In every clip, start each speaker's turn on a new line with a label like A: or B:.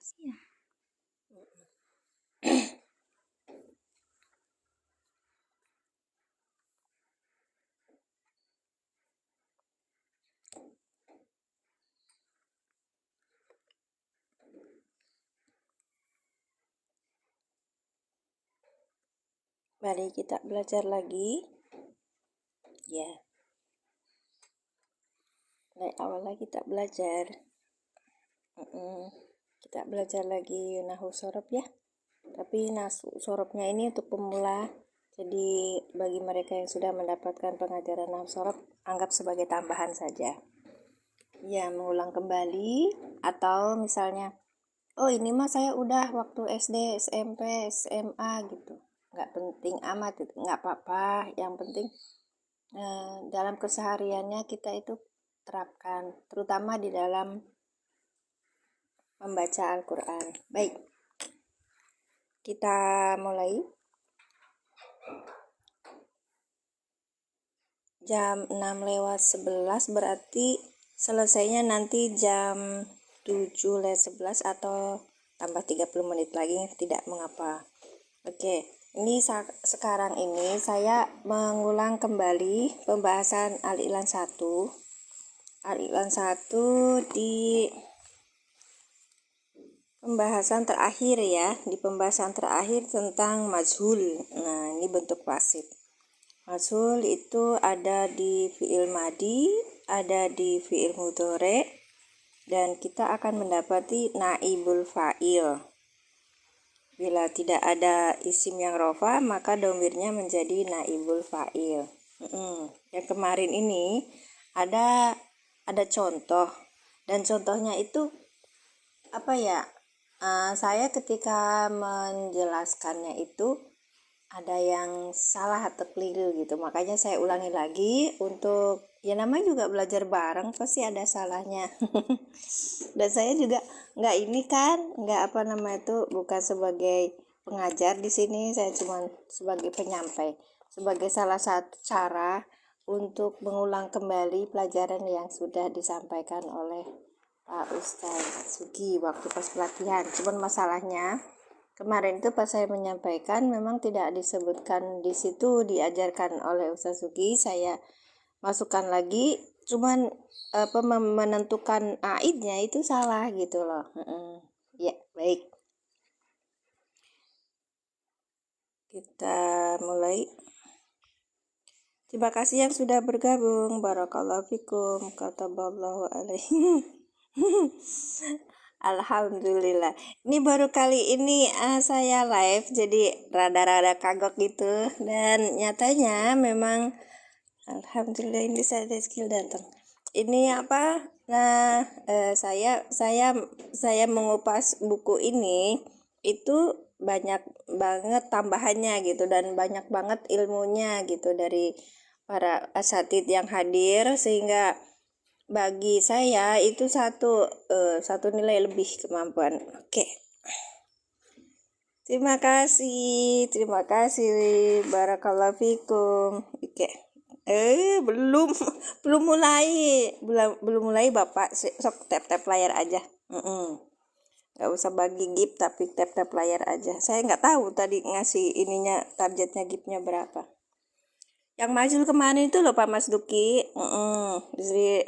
A: Iya.
B: Mari kita belajar lagi. Ya. Mulai awal lagi kita belajar. Kita belajar lagi nahwu sorob ya. Tapi nahwu sorobnya ini untuk pemula. Jadi bagi mereka yang sudah mendapatkan pengajaran nahwu sorob, anggap sebagai tambahan saja. Ya, mengulang kembali atau misalnya, oh ini mah saya udah waktu SD, SMP, SMA gitu. Nggak penting amat, nggak apa-apa. Yang penting dalam kesehariannya kita itu terapkan, terutama di dalam membaca Al-Quran. Baik, kita mulai. Jam 6:11 berarti selesainya nanti jam 7:11 atau tambah 30 menit lagi, tidak mengapa. Oke, ini sekarang ini saya mengulang kembali pembahasan Al-Iqlan 1. Al-Iqlan 1 di pembahasan terakhir ya, di pembahasan terakhir tentang majhul. Nah, ini bentuk wasit. Majhul itu ada di fi'il madi, ada di fi'il mudhore, dan kita akan mendapati naibul fa'il. Bila tidak ada isim yang rofa, maka domirnya menjadi naibul fa'il. Yang kemarin ini ada contoh, dan contohnya itu apa ya? Saya ketika menjelaskannya itu ada yang salah atau keliru gitu, makanya saya ulangi lagi untuk ya namanya juga belajar bareng, pasti ada salahnya. Dan saya juga nggak ini kan, nggak apa namanya itu, bukan sebagai pengajar di sini, saya cuma sebagai penyampai, sebagai salah satu cara untuk mengulang kembali pelajaran yang sudah disampaikan oleh Pak Ustadz Sugi waktu pas pelatihan. Cuman masalahnya kemarin itu pas saya menyampaikan memang tidak disebutkan di situ diajarkan oleh Ustadz Sugi, saya masukkan lagi, cuman menentukan aidnya itu salah gitu loh. Ya, baik. Kita mulai. Terima kasih yang sudah bergabung. Barakallahu fikum. Kataballahu alaihi. Alhamdulillah. Ini baru kali ini saya live, jadi rada-rada kagok gitu. Dan nyatanya memang alhamdulillah ini saya skill datang. Ini apa? Nah, saya mengupas buku ini itu banyak banget tambahannya gitu, dan banyak banget ilmunya gitu dari para asatid yang hadir, sehingga bagi saya itu satu nilai lebih kemampuan. Oke. Terima kasih barakallahu fikum. Oke. belum mulai Bapak, sok tap layar aja. Nggak usah bagi gift, tapi tap layar aja. Saya nggak tahu tadi ngasih ininya, targetnya giftnya berapa. Yang maju kemarin itu loh Pak Mas Duki. Jadi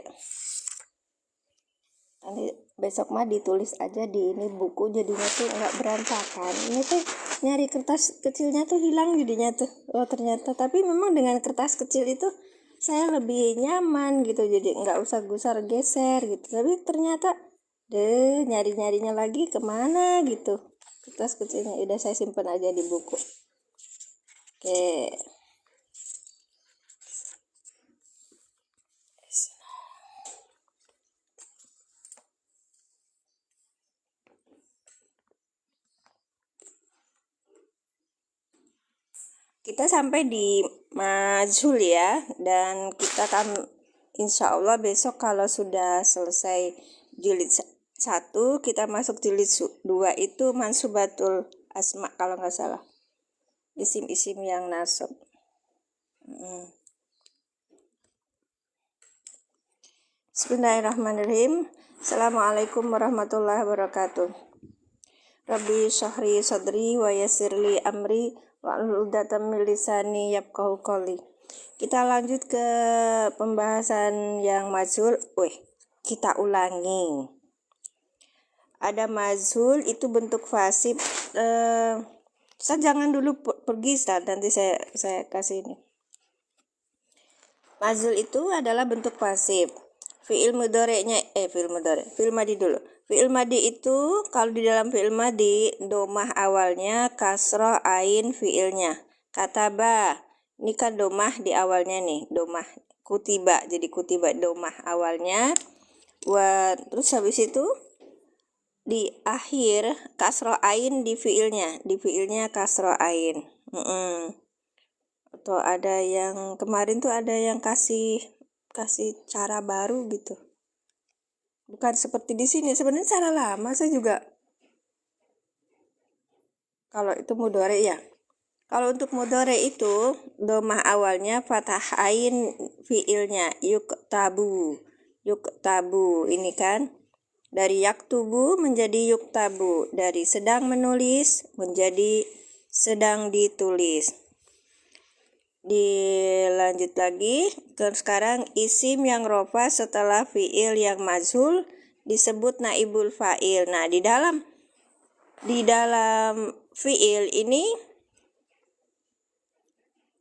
B: nanti besok mah ditulis aja di ini buku, jadinya tuh nggak berantakan. Ini tuh nyari kertas kecilnya tuh hilang jadinya tuh. Oh ternyata, tapi memang dengan kertas kecil itu saya lebih nyaman gitu, jadi nggak usah gusar geser gitu. Tapi ternyata nyarinya lagi kemana gitu kertas kecilnya. Udah saya simpan aja di buku. Oke. Kita sampai di majhul ya, dan kita kan insya Allah besok kalau sudah selesai jilid 1, kita masuk jilid 2 itu mansubatul asma kalau nggak salah, isim-isim yang nasab. Bismillahirrahmanirrahim. Assalamualaikum warahmatullahi wabarakatuh. Rabbi syahri sadri wa yassirli amri wa hludatan min lisani yafqahu qawli. Kita lanjut ke pembahasan yang majhul. Kita ulangi. Ada majhul itu bentuk fasib. Saya jangan dulu pergi, Ustaz. Nanti saya kasih ini. Majhul itu adalah bentuk pasif. Fi'il madi dulu. Fi'il madi itu kalau di dalam fi'il madi domah awalnya kasroh ain fi'ilnya. Kataba, ini kan domah di awalnya nih, domah kutiba, jadi kutiba domah awalnya. Terus habis itu di akhir kasroh ain di fi'ilnya kasroh ain. Atau ada yang kemarin tuh ada yang kasih cara baru gitu. Bukan seperti di sini, sebenarnya cara lama saya juga. Kalau itu mudhari ya. Kalau untuk mudhari itu domah awalnya fathah ain fiilnya yuktabu. Ini kan dari yaktubu menjadi yuktabu, dari sedang menulis menjadi sedang ditulis. Dilanjut lagi, sekarang isim yang rofa setelah fiil yang majhul disebut naibul fa'il. Nah, di dalam fiil ini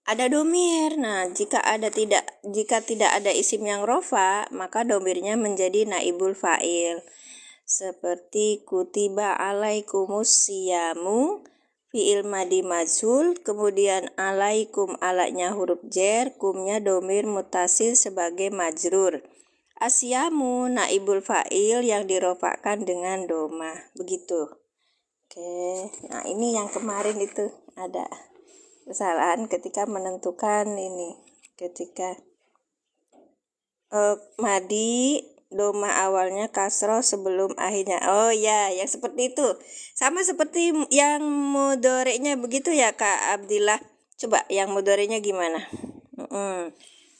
B: ada domir. Nah, jika tidak ada isim yang rofa, maka domirnya menjadi naibul fa'il. Seperti kutiba alaikumus siyamu, fi'il madi majhul, kemudian alaikum alaknya huruf jer, kumnya domir mutasil sebagai majrur. Asyamu naibul fa'il yang dirofakkan dengan domah. Begitu. Oke, nah ini yang kemarin itu ada kesalahan ketika menentukan ini. Ketika madi domah awalnya kasroh sebelum akhirnya. Oh ya, yang seperti itu. Sama seperti yang mudhari'nya begitu ya Kak Abdillah. Coba yang mudhari'nya gimana?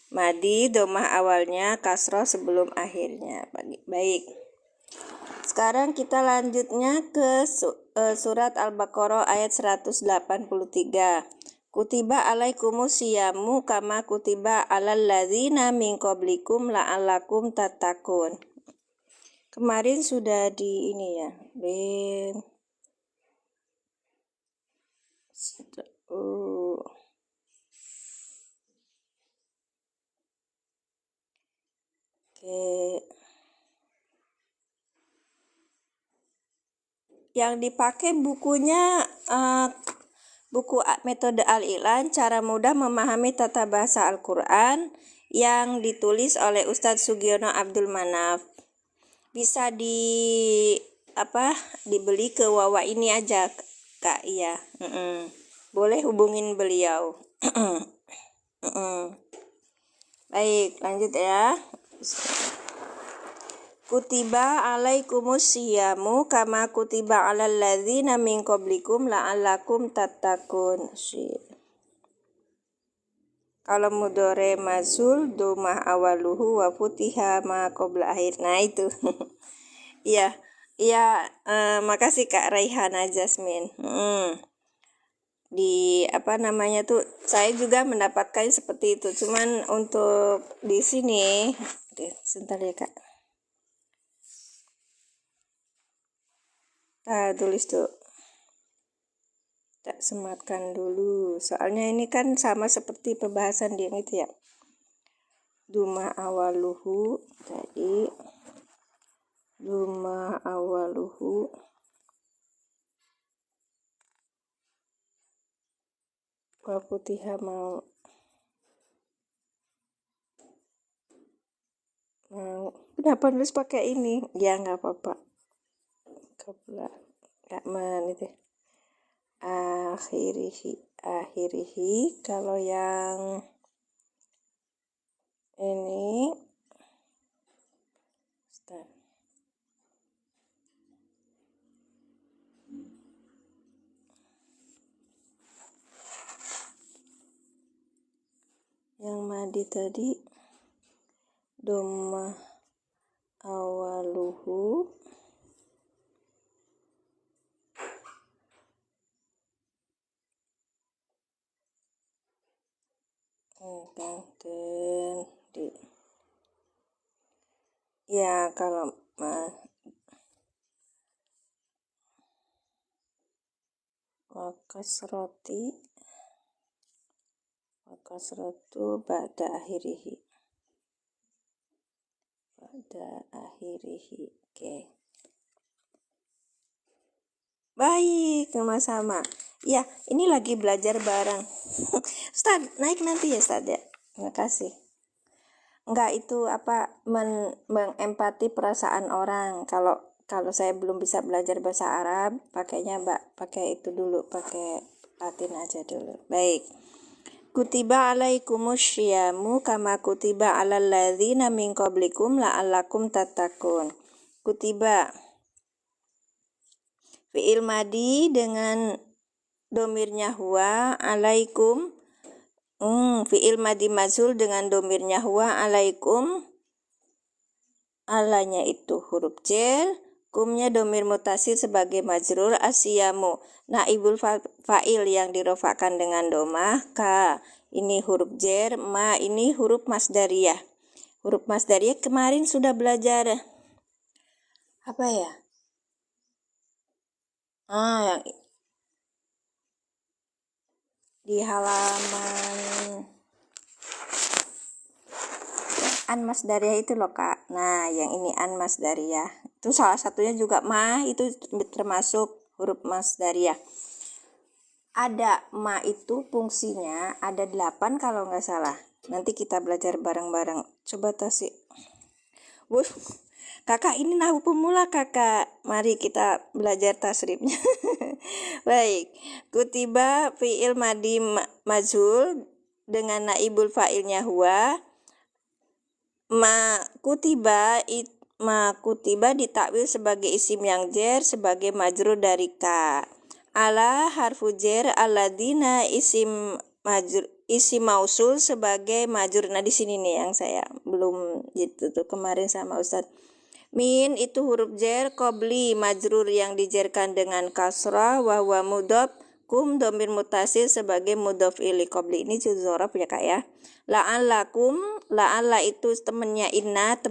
B: Madi domah awalnya kasroh sebelum akhirnya. Baik. Sekarang kita lanjutnya ke surat Al-Baqarah ayat 183. Kutiba alaikumus siyamu kama kutiba alal ladzina min qablikum la'allakum tattaqun. Kemarin sudah di ini ya. Oke. Yang dipakai bukunya buku metode Al-I'lan, cara mudah memahami tata bahasa Al-Quran, yang ditulis oleh Ustadz Sugiono Abdul Manaf. Bisa dibeli ke Wawa ini aja Kak. Iya. Boleh hubungin beliau. Baik, lanjut ya. Kutiba alaikumus siyamu kama kutiba alal ladzina min qablikum la'allakum tattaqun. Kalau mudhari mazul domah awaluhu wa futiha ma qabla akhir. Nah itu. Iya. Makasih Kak Raihana Jasmine. Saya juga mendapatkan seperti itu. Cuman untuk di sini, sebentar ya Kak. Tulis tuh. Tak sematkan dulu. Soalnya ini kan sama seperti pembahasan yang itu ya. Duma awaluhu tadi. Duma awaluhu. Waputiha mau. Kenapa nulis pakai ini? Ya nggak apa-apa. Nggak itu. Akhirihi kalau yang ini yang madi tadi domah awaluhu dan di ya kalau wakasrotu ba'da akhirihi oke. Baik, sama-sama. Ya, ini lagi belajar bareng. Ustad, naik nanti ya Ustad ya. Terima kasih. Enggak, itu mengempati perasaan orang. Kalau saya belum bisa belajar bahasa Arab, pakai itu dulu, pakai Latin aja dulu. Baik. Kutiba alaikumus syiamu kama kutiba alal ladzina min qablikum la'allakum tattaqun. Kutiba fi'il madi dengan domirnya huwa, alaikum. Fi'il madi mazhul dengan domirnya huwa, alaikum. Alanya itu huruf jar, kumnya domir mutasir sebagai majrur, asyamu naibul fa'il yang dirofakan dengan domah, ka ini huruf jar, ma ini huruf masdariyah. Huruf masdariyah kemarin sudah belajar apa ya? Yang di halaman an masdariyah itu loh Kak. Nah, yang ini an masdariyah. Itu salah satunya juga ma, itu termasuk huruf masdariyah. Ada ma itu fungsinya ada 8 kalau nggak salah. Nanti kita belajar bareng-bareng. Coba tasik. Kakak ini nahu pemula Kakak. Mari kita belajar tasrifnya. Baik. Kutiba fi'il madi mazhul dengan naibul fa'ilnya huwa. Ma kutiba ditakwil sebagai isim yang jar sebagai majrur dari ka. Ala harfu jar, alladina isim mausul sebagai majrur. Nah di sini nih yang saya belum gitu tuh kemarin sama Ustadz. Min itu huruf jar, qabli majrur yang dijarkan dengan kasrah, wa huwa mudhof, kum domir mutasir sebagai mudhof ilaih. Qabli ini dzorof ya Kak ya. La'allakum, la'alla itu temennya inna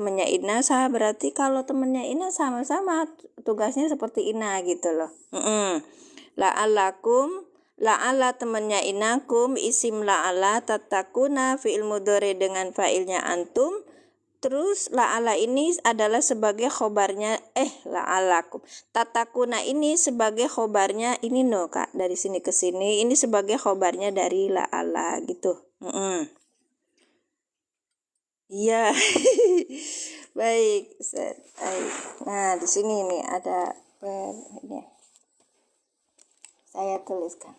B: sah, berarti kalau temennya inna sama-sama tugasnya seperti inna gitu loh. La'allakum, la'alla temennya inna, kum isim la'alla, tatakuna fi'il mudhari dengan fa'ilnya antum. Terus la'ala ini adalah sebagai khobarnya la'alakum. Tatakuna ini sebagai khobarnya ini no Kak, dari sini ke sini ini sebagai khobarnya dari la'ala gitu. Iya. Baik. Nah, di sini nih ada ini. Saya tuliskan.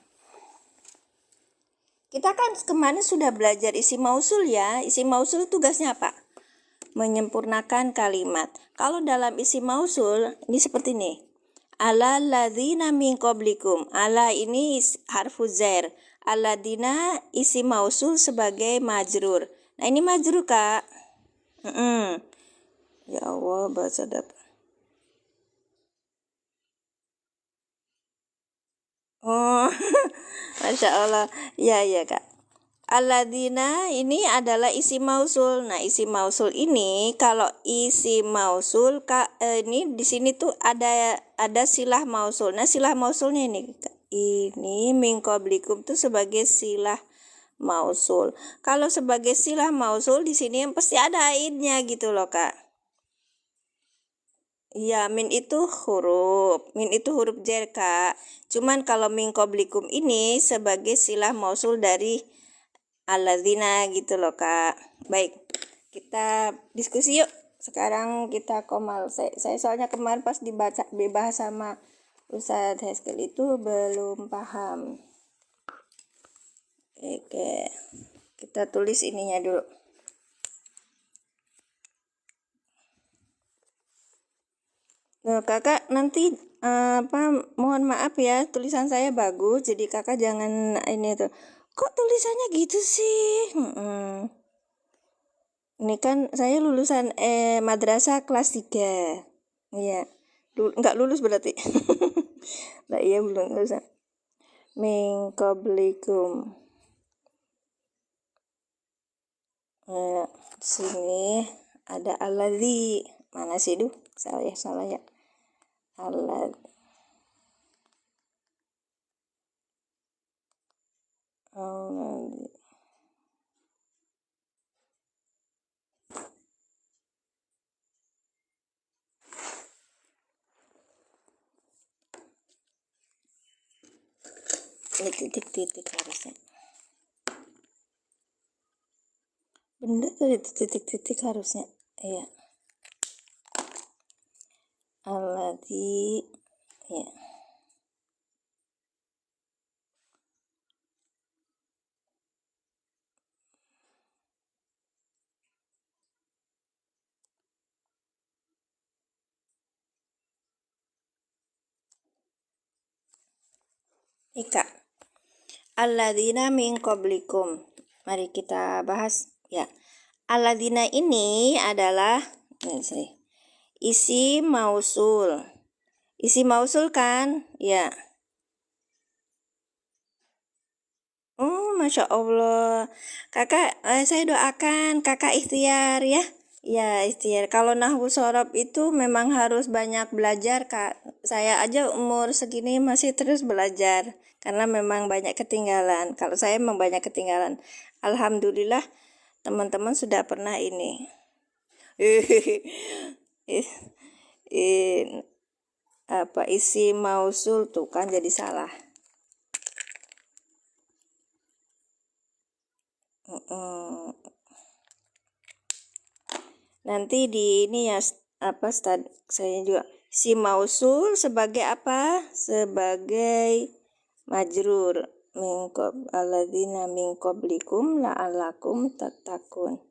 B: Kita kan kemarin sudah belajar isim mausul ya. Isim mausul tugasnya apa? Menyempurnakan kalimat. Kalau dalam isim mausul ini seperti ini. Ala ladzina min qablikum. Ala ini harfu jar. Alladzina isim mausul sebagai majrur. Nah, ini majrur Kak. Ya Allah, bahasa dapat. Oh, Masya Allah. Ya Kak. Alladzina ini adalah isim mausul. Nah, isim mausul ini kalau isim mausul Kak, ini di sini tuh ada silah mausul. Nah, silah mausulnya ini min qablikum tuh sebagai silah mausul. Kalau sebagai silah mausul di sini yang pasti ada aidnya gitu loh Kak. Ya, min itu huruf jar Kak. Cuman kalau min qablikum ini sebagai silah mausul dari alladzina gitu loh Kak. Baik, kita diskusi yuk. Sekarang kita komal. Saya soalnya kemarin pas dibahas sama Ustadz Heskel itu belum paham. Oke, kita tulis ininya dulu. Nah, Kakak nanti mohon maaf ya, tulisan saya bagus, jadi Kakak jangan ini tuh. Kok tulisannya gitu sih? Ini kan saya lulusan madrasah kelas 3. Iya. Enggak lulus berarti. Nah, iya belum lulus. Min qablikum. Di sini ada alladzi. Mana sih, salah ya. Alladzi. Ini titik-titik harusnya. Bener tuh titik-titik harusnya. Iya. Alladzi. Ya. Ika. Alladzina min qablikum. Mari kita bahas ya. Alladzina ini adalah isi mausul. Isi mausul kan? Ya. Oh, Masya Allah. Kakak, saya doakan kakak ikhtiar ya. Ya, ikhtiar. Kalau nahwu shorob itu memang harus banyak belajar, Kak. Saya aja umur segini masih terus belajar. Karena memang banyak ketinggalan. Kalau saya memang banyak ketinggalan. Alhamdulillah, teman-teman sudah pernah ini. Isi mausul tuh kan jadi salah. Nanti di ini ya saya juga si mausul sebagai apa? Sebagai majrur alladzina min qablikum la'allakum tattaqun.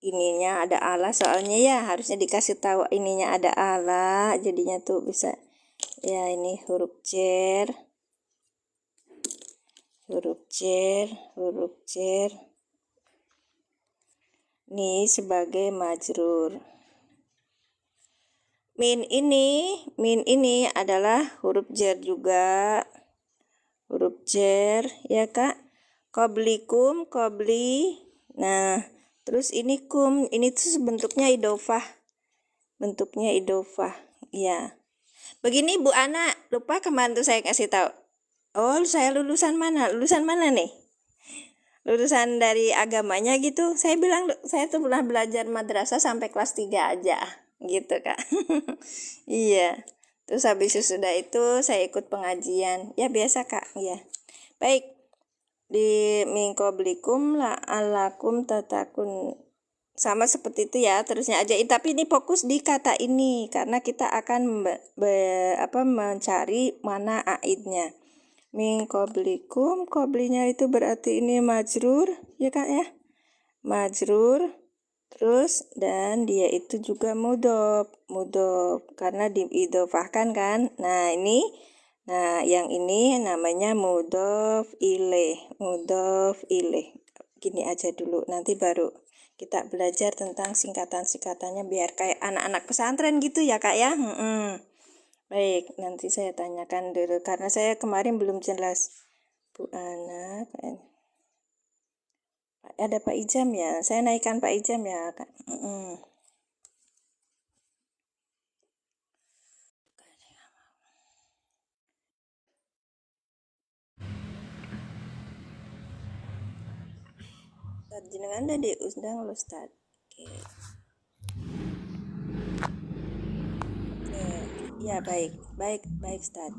B: Ininya ada ala soalnya ya, harusnya dikasih tahu ininya ada ala, jadinya tuh bisa ya. Ini huruf cer ini sebagai majrur. Min ini adalah huruf jar juga, huruf jar ya Kak. Qablikum, qabli. Nah, terus ini kum, ini tuh bentuknya idofah. Ya. Begini Bu Ana, lupa kemarin tuh saya kasih tahu. Oh, saya lulusan mana? Lulusan mana nih? Lulusan dari agamanya gitu. Saya bilang saya tuh pernah belajar madrasah sampai kelas 3 aja gitu Kak. Iya. Terus habis sudah itu saya ikut pengajian. Ya biasa Kak, ya. Baik. Di min qablikum la'allakum tattaqun. Sama seperti itu ya, terusnya aja. Tapi ini fokus di kata ini karena kita akan mencari mana aidnya. Min qablikum, qablinya itu berarti ini majrur ya Kak ya. Majrur. Terus dan dia itu juga mudhof karena diidhofahkan kan. Nah, yang ini namanya mudhof ilaih. Gini aja dulu, nanti baru kita belajar tentang singkatan-singkatannya biar kayak anak-anak pesantren gitu ya Kak ya. Baik, nanti saya tanyakan dulu karena saya kemarin belum jelas. Bu Ana, ada Pak Ijam ya. Saya naikkan Pak Ijam ya, Kak. Jenengan tadi diundang loh, Ustaz. Oke. Ya, baik, Ustaz.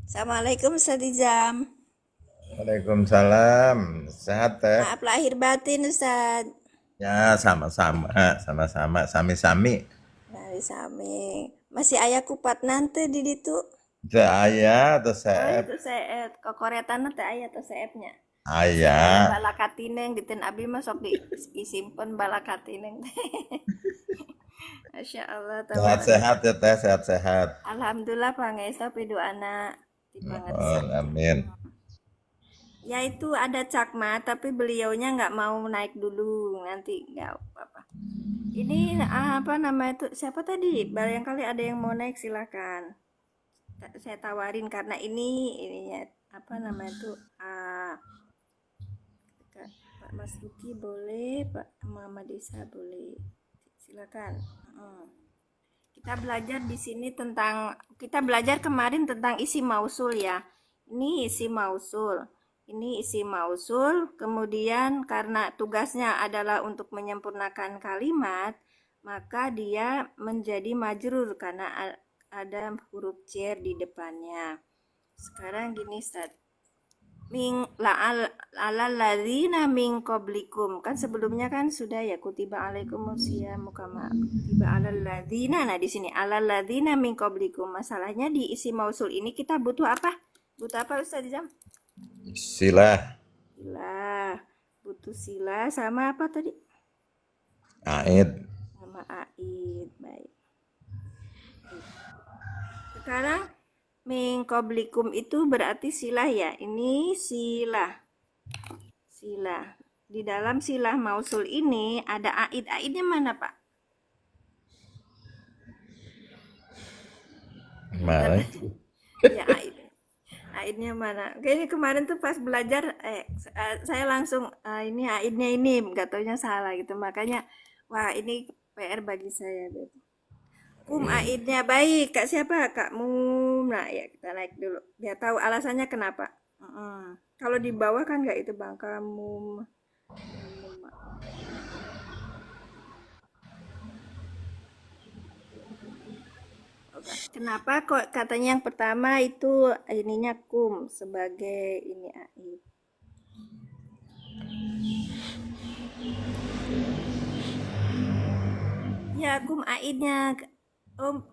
B: Assalamualaikum Ustaz Ijam.
A: Waalaikumsalam. Sehat teh?
B: Maaf lahir batin Ustaz.
A: Ya, sama-sama, sami-sami.
B: Sami. Masih ayah kupat nanti di ditu.
A: Teh ayah atau
B: Oh,
A: seep?
B: itu saya kokoretan teh ayah atau seepnya.
A: Ayah.
B: Balakatineng diten abi mah sok disimpen balakatineng. Masya Allah.
A: Sehat-sehat ya teh, sehat-sehat.
B: Alhamdulillah pangestu pidu anak.
A: Amin.
B: Ya itu ada Cakma, tapi beliaunya nggak mau naik dulu, nanti nggak apa-apa. Ini apa namanya itu? Siapa tadi? Barangkali ada yang mau naik silakan. Saya tawarin karena ininya apa namanya itu? Pak Mas Duki boleh, Pak Muhammad Isa boleh. Silakan. Mm. Kita belajar di sini tentang kita belajar kemarin tentang isi mausul ya. Ini isi mausul. Ini isi mausul, kemudian karena tugasnya adalah untuk menyempurnakan kalimat, maka dia menjadi majrur karena ada huruf cer di depannya. Sekarang gini, Ustaz. Ming alal ladzina min qablikum, kan sebelumnya kan sudah ya kutiba alaikumusyamu kama kutiba alal ladzina. Nah di sini alal ladzina min qablikum, masalahnya di isi mausul ini kita butuh apa, Ustaz Jam?
A: Silah.
B: Silah, butuh silah sama apa tadi,
A: Aid.
B: sama aid. Baik, sekarang min qablikum itu berarti silah ya, ini silah. Di dalam silah mausul ini ada aid. Aidnya mana, Pak?
A: Mana?
B: Ya, aid. Aidnya mana? Kayaknya kemarin tuh pas belajar saya langsung ini aidnya ini nggak taunya salah gitu. Makanya wah ini PR bagi saya gitu. Kum aidnya baik. Kak siapa? Kak Mum. Nah, ya kita naik dulu. Biar tahu alasannya kenapa. Kalau di bawah kan nggak itu Bang kamu. Kenapa kok katanya yang pertama itu ininya kum sebagai ini aid? Ya kum aidnya.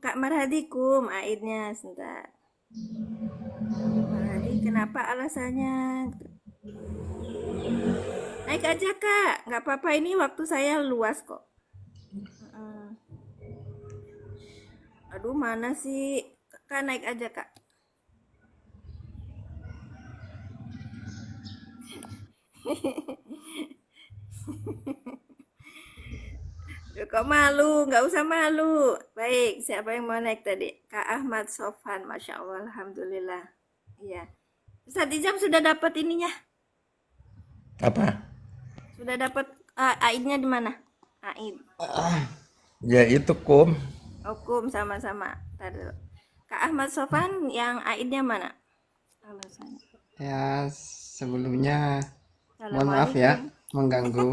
B: Kak Marhadi kum aidnya sebentar. Marhadi kenapa alasannya? Naik aja Kak, nggak apa-apa ini waktu saya luas kok. Aduh mana sih? Kak naik aja Kak. Duh, kok malu? Nggak usah malu. Baik, siapa yang mau naik tadi? Kak Ahmad Sofan, Masya Allah, Alhamdulillah. Iya. Ustaz Ijam sudah dapat ininya?
A: Apa?
B: Sudah dapat aidnya di mana? Aid.
A: Ya itu kum.
B: Hukum sama-sama. Tadi. Kak Ahmad Sofan yang aidnya mana? Alasannya.
C: Ya, sebelumnya mohon maaf
B: Assalamualaikum.
C: ya mengganggu.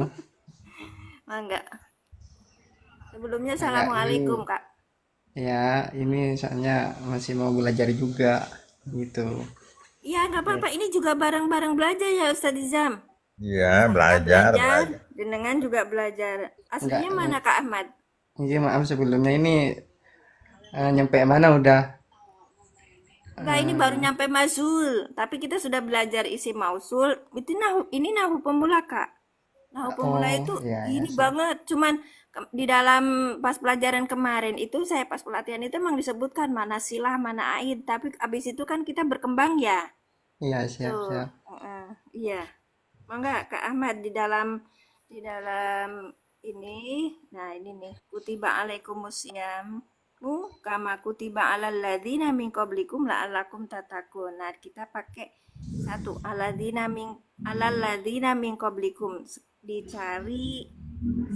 B: Enggak. Sebelumnya
C: Enggak,
B: Assalamualaikum
C: ini
B: Kak.
C: ya ini soalnya masih mau belajar juga gitu.
B: Iya nggak apa-apa. Ini juga bareng-bareng belajar ya Ustadz Izam.
A: Ya,
B: Saya
A: belajar,
B: belajar,
A: belajar.
B: jenengan juga belajar.
C: Enggak,
B: Aslinya mana Kak Ahmad?
C: ini maaf sebelumnya ini nyampe mana udah.
B: Enggak, ini baru nyampe mazul. Tapi kita sudah belajar isi mausul. Itu ini nahu pemula Kak. Nahu pemula
C: Oh
B: itu
C: ya ya
B: gini
C: siap.
B: banget. Cuman di dalam pas pelajaran kemarin itu saya pas pelatihan itu emang disebutkan mana silah, mana aid. Tapi abis itu kan kita berkembang ya.
C: Iya
B: Itu.
C: siap siap.
B: Iya. Mangga Kak Ahmad di dalam ini. Nah, ini nih. Kutiba alaikumusiyam kama kutiba alal ladzina min qablikum la'allakum tattaqun. Nah, kita pakai satu alal ladzina min qablikum, dicari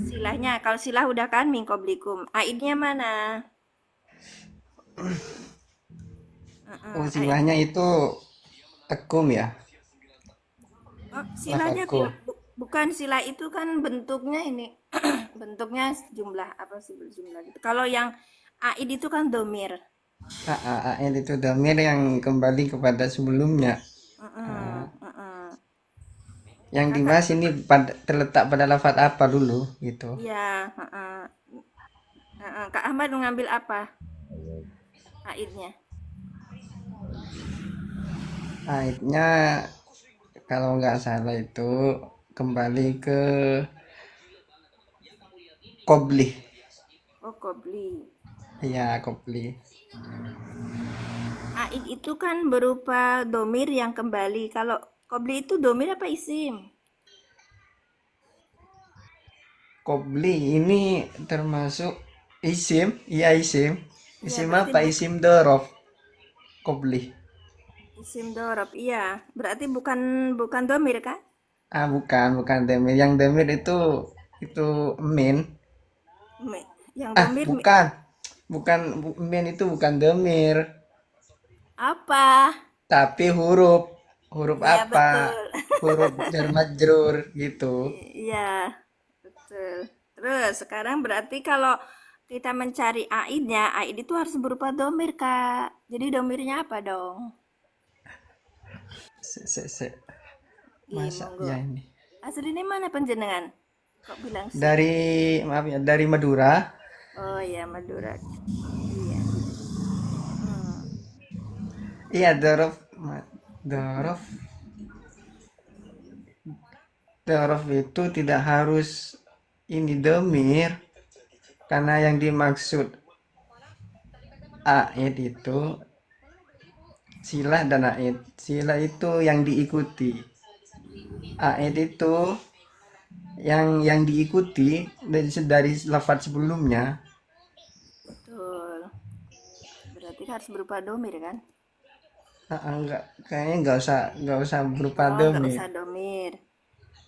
B: silahnya. Kalau silah udah kan min qablikum. Aidnya mana?
C: Oh
B: Aid.
C: silahnya itu tekum ya.
B: Oh, silahnya
C: Tafakum.
B: bukan sila itu kan bentuknya ini. Bentuknya jumlah apa sih jumlah gitu. Kalau yang aid itu kan domir.
C: Ini itu damir yang kembali kepada sebelumnya.
B: Heeh, heeh.
C: Yang
B: Kakak,
C: dibahas ini terletak pada lafadz apa dulu gitu.
B: ya, heeh. Heeh. Kak Ahmad mengambil apa aidnya?
C: Akhirnya kalau nggak salah itu kembali ke Kobli.
B: Oh, kobli.
C: Ya Kobli.
B: Aid itu kan berupa domir yang kembali. Kalau Qobli itu domir apa isim?
C: Qobli ini termasuk isim, iya isim.
B: Iya,
C: Isim
B: berarti
C: apa? Isim dorof. Qobli.
B: isim dorob. Iya, berarti bukan bukan domir kan?
C: Ah, bukan demir. Yang demir itu min.
B: Yang
C: Ah,
B: domir
C: bukan. Min itu bukan demir,
B: apa?
C: tapi huruf. Huruf
B: Iya,
C: apa?
B: betul.
C: Huruf jar majrur gitu.
B: Iya, betul. Terus sekarang berarti kalau kita mencari aidnya, aid itu harus berupa domir, Kak. Jadi domirnya apa dong?
C: Se.
B: Ih,
C: Masa
B: monggo.
C: ya ini.
B: Aslinya mana panjenengan? Kok bilang sih?
C: Dari maaf ya, dari Madura.
B: Oh ya, Madura. Iya. Hmm.
C: Iya, dorof. Dorof itu tidak harus ini demir, karena yang dimaksud aid itu silah dan aid. Silah itu yang diikuti. Aid itu yang diikuti dari lafaz sebelumnya.
B: Betul. Berarti harus berupa domir kan?
C: Enggak, kayaknya nggak usah berupa
B: Oh, nggak
C: demir.
B: usah domir.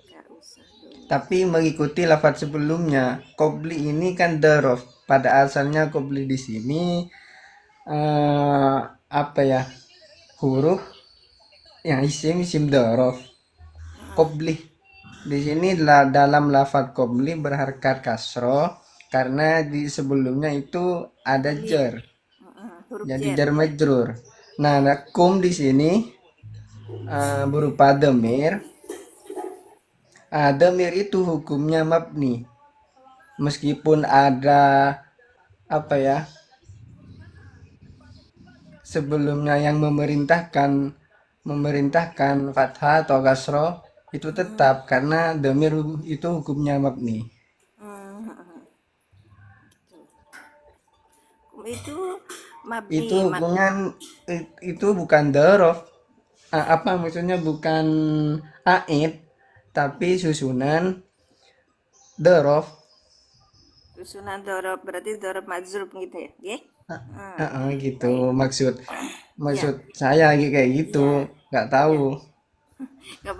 B: Nggak usah domir.
C: Tapi mengikuti lafaz sebelumnya. Qobli ini kan dorof. Pada asalnya qobli di sini apa ya? Huruf yang isim dorof. Qobli di sini dalam lafaz qobli berharkat kasro karena di sebelumnya itu ada jar.
B: Huruf
C: Jadi
B: jar.
C: jar majrur. Nah, kum di sini berupa demir. Demir itu hukumnya mabni. Meskipun ada apa ya? Sebelumnya yang memerintahkan fathah atau kasro itu tetap karena demir itu hukumnya mabni.
B: Hmm. Itu
C: Itu
B: mabni.
C: itu bukan dorof. Apa maksudnya bukan aid tapi susunan dorof.
B: Susunan dorob berarti dorob majzub gitu ya? Nggih?
C: Gitu
B: Baik.
C: maksud
B: Ya,
C: maksud saya kayak gitu,
B: ya,
C: nggak
B: ya.
C: tahu.
B: Nggak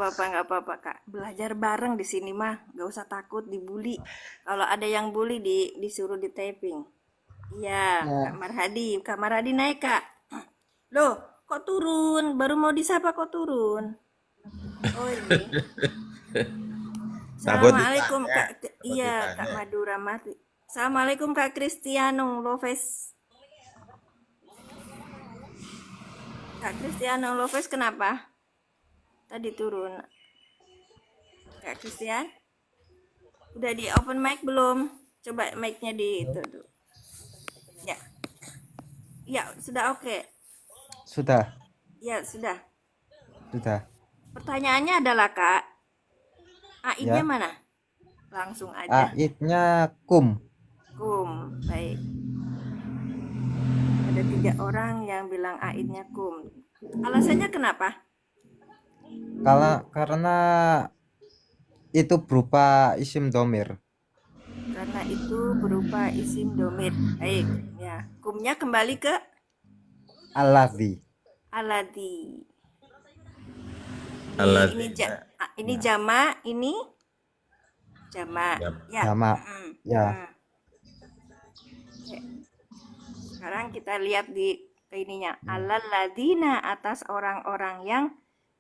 B: apa-apa, Kak. Belajar bareng di sini mah, nggak usah takut dibully. Kalau ada yang bully disuruh di taping. Iya, Kak
C: Ya,
B: Marhadi. Kak Marhadi naik, Kak. Loh, kok turun? Baru mau disapa kok turun? Oh, ini.
A: Takut
B: Assalamualaikum,
A: ditanya.
B: Kak.
A: Takut
B: Iya, Kak
A: ditanya.
B: Madura Mati. Assalamualaikum, Kak Kristiano Loves. Kak Kristiano Loves kenapa? Tadi turun. Kak Kristian, udah di open mic belum? Coba mic-nya di itu dulu. Ya, ya sudah oke.
D: Sudah,
B: Ya sudah.
D: sudah.
B: Pertanyaannya adalah Kak, AI-nya
D: Ya.
B: mana? Langsung aja.
D: Aidnya kum.
B: Kum, baik. Ada 3 orang yang bilang AI-nya kum. Alasannya kenapa?
D: Karena itu berupa isim domir.
B: Karena itu berupa isim domir. Baik, ya. Kumnya kembali ke
D: Alladzi.
B: aladi.
A: Alladzi.
B: Ini jama, ini jama.
A: Jam.
B: Ya.
D: Jama. Ya.
B: Oke. Sekarang kita lihat di ininya. Alladzina atas orang-orang yang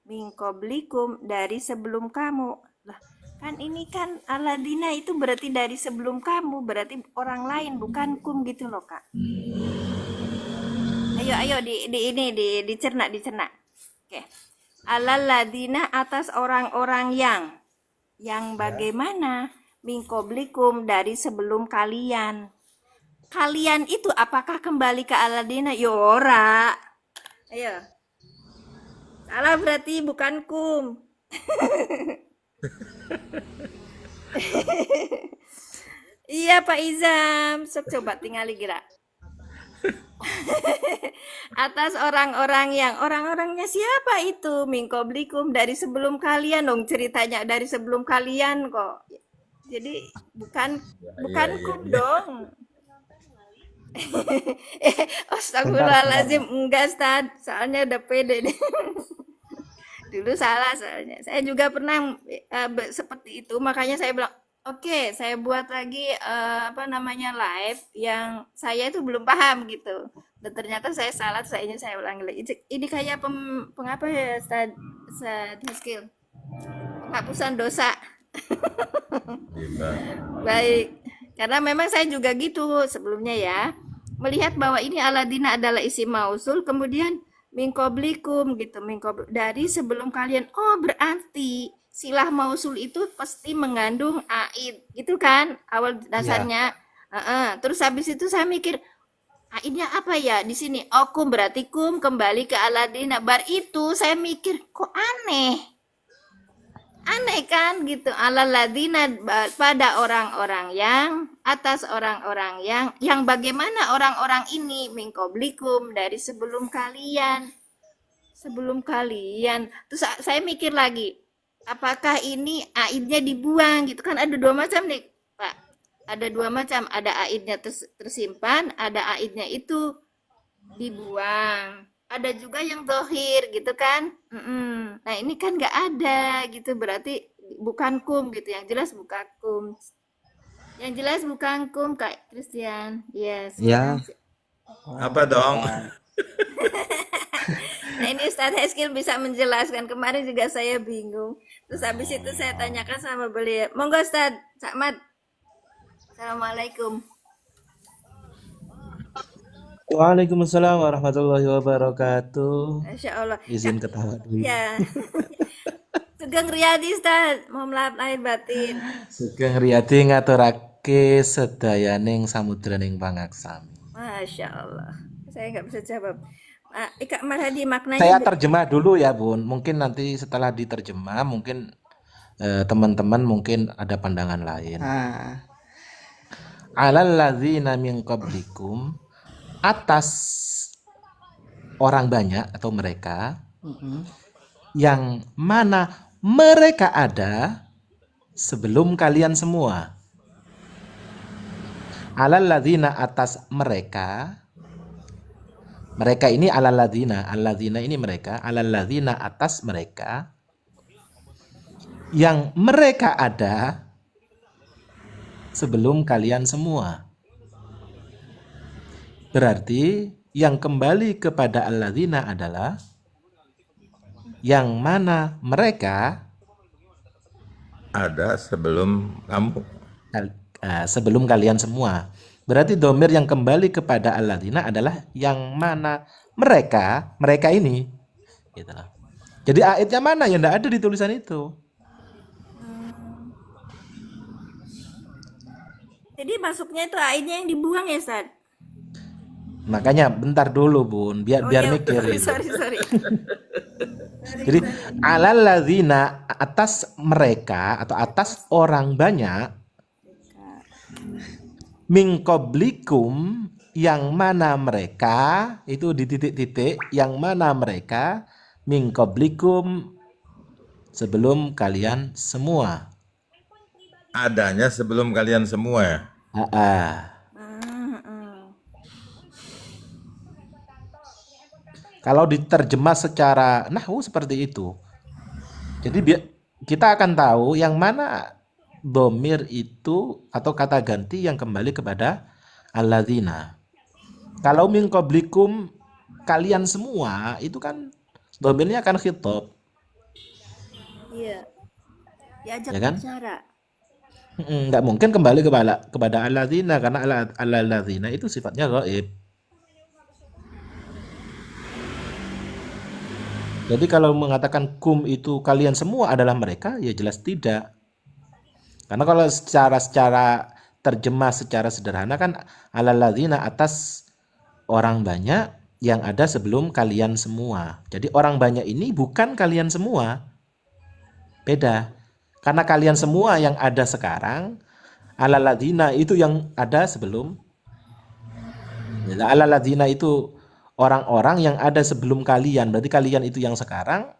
B: min qablikum dari sebelum kamu. Lah, kan ini kan alladzina itu berarti dari sebelum kamu, berarti orang lain bukan kum gitu loh, Kak. Ayo dicerna. Oke. Alladzina atas orang-orang yang bagaimana min qablikum dari sebelum kalian. Kalian itu apakah kembali ke Aladina? Yora. Ayo. Salah berarti bukan kum. Iya Pak Izam. Sok coba tinggali gerak. Atas orang-orangnya siapa itu? Min qablikum, dari sebelum kalian dong, ceritanya dari sebelum kalian kok. Jadi bukan
A: Iya, iya,
B: kum
A: iya.
B: dong.
C: Bentar, bentar.
B: Astagfirullahaladzim, enggak Ustaz, soalnya udah pede nih. Dulu salah soalnya. Saya juga pernah seperti itu, makanya saya bilang, oke, saya buat lagi apa namanya live yang saya itu belum paham gitu. Dan ternyata saya salah, saya ulangi lagi. Ini kayak pengapa ya, Ustaz Haskil? Penghapusan dosa.
A: Iya.
B: Baik, karena memang saya juga gitu sebelumnya ya. Melihat bahwa ini Aladina adalah isim mausul, kemudian min qablikum gitu, dari sebelum kalian. Oh, berarti silah mausul itu pasti mengandung aid, gitu kan? Awal
C: Ya.
B: dasarnya. Terus habis itu saya mikir, aidnya apa ya di sini? Oh, kum, berarti kum kembali ke Aladina. Bar itu saya mikir, kok aneh? Aneh kan gitu, alaladina, pada orang-orang yang, atas orang-orang yang bagaimana orang-orang ini, min qablikum, dari sebelum kalian. Terus saya mikir lagi, apakah ini aidnya dibuang gitu kan? Ada dua macam nih Pak, ada dua macam, ada aidnya tersimpan, ada aidnya itu dibuang. Ada juga yang dohir gitu kan. Nah ini kan nggak ada gitu, berarti bukan kum gitu, yang jelas bukan kum, Kak Christian. Yes, sekarang.
D: Ya,
A: Apa dong?
B: Nah ini Ustadz Heskil bisa menjelaskan, kemarin juga saya bingung, terus habis itu saya tanyakan sama beliau. Monggo Ustadz Sakmat. Assalamualaikum.
E: Waalaikumsalam warahmatullahi wabarakatuh.
B: Masya Allah.
E: Izin ketawa dulu.
B: Ya. Sugeng Riyadi Ustadz, mohon maaf lahir batin.
E: Sugeng Riyadi ngaturake sedayaning samudraning pangaksami.
B: Masya Allah. Saya nggak bisa jawab. Ika Marhadi, maknanya
E: Saya terjemah dulu ya Bun. Mungkin nanti setelah diterjemah mungkin teman-teman mungkin ada pandangan lain.
C: Ah,
E: Alal ladzina min qablikum, atas orang banyak atau mereka
C: mm-mm.
E: yang mana mereka ada sebelum kalian semua. Alal ladzina, atas mereka. Mereka ini alal ladzina ini mereka, alal ladzina atas mereka yang mereka ada sebelum kalian semua. Berarti yang kembali kepada alladzina adalah yang mana mereka
A: Ada sebelum kamu.
E: sebelum kalian semua. Berarti domir yang kembali kepada alladzina adalah yang mana mereka ini. Gitu loh. Jadi ayatnya mana yang tidak ada di tulisan itu.
B: jadi masuknya itu airnya yang dibuang ya Ustaz?
E: Makanya bentar dulu Bun, biar
B: Oh
E: biar
B: ya,
E: mikir gitu.
B: sorry.
E: Jadi alalladzina, atas mereka atau atas orang banyak, min qablikum, yang mana mereka itu di titik-titik, yang mana mereka min qablikum, sebelum kalian semua.
A: Adanya sebelum kalian semua.
E: Kalau diterjemah secara nahwu seperti itu. Jadi kita akan tahu yang mana domir itu atau kata ganti yang kembali kepada alladzina. Kalau min qablikum, kalian semua, itu kan domirnya akan khitab,
B: Iya, diajak
E: ya kan?
B: bicara.
E: Nggak mungkin kembali kepada alladzina, karena alladzina itu sifatnya ghaib. Jadi kalau mengatakan kum itu kalian semua adalah mereka, ya jelas tidak. Karena kalau secara terjemah secara sederhana kan alalladzina, atas orang banyak yang ada sebelum kalian semua. Jadi orang banyak ini bukan kalian semua. Beda. Karena kalian semua yang ada sekarang, alalladzina itu yang ada sebelum Alladzina itu orang-orang yang ada sebelum kalian. Berarti kalian itu yang sekarang,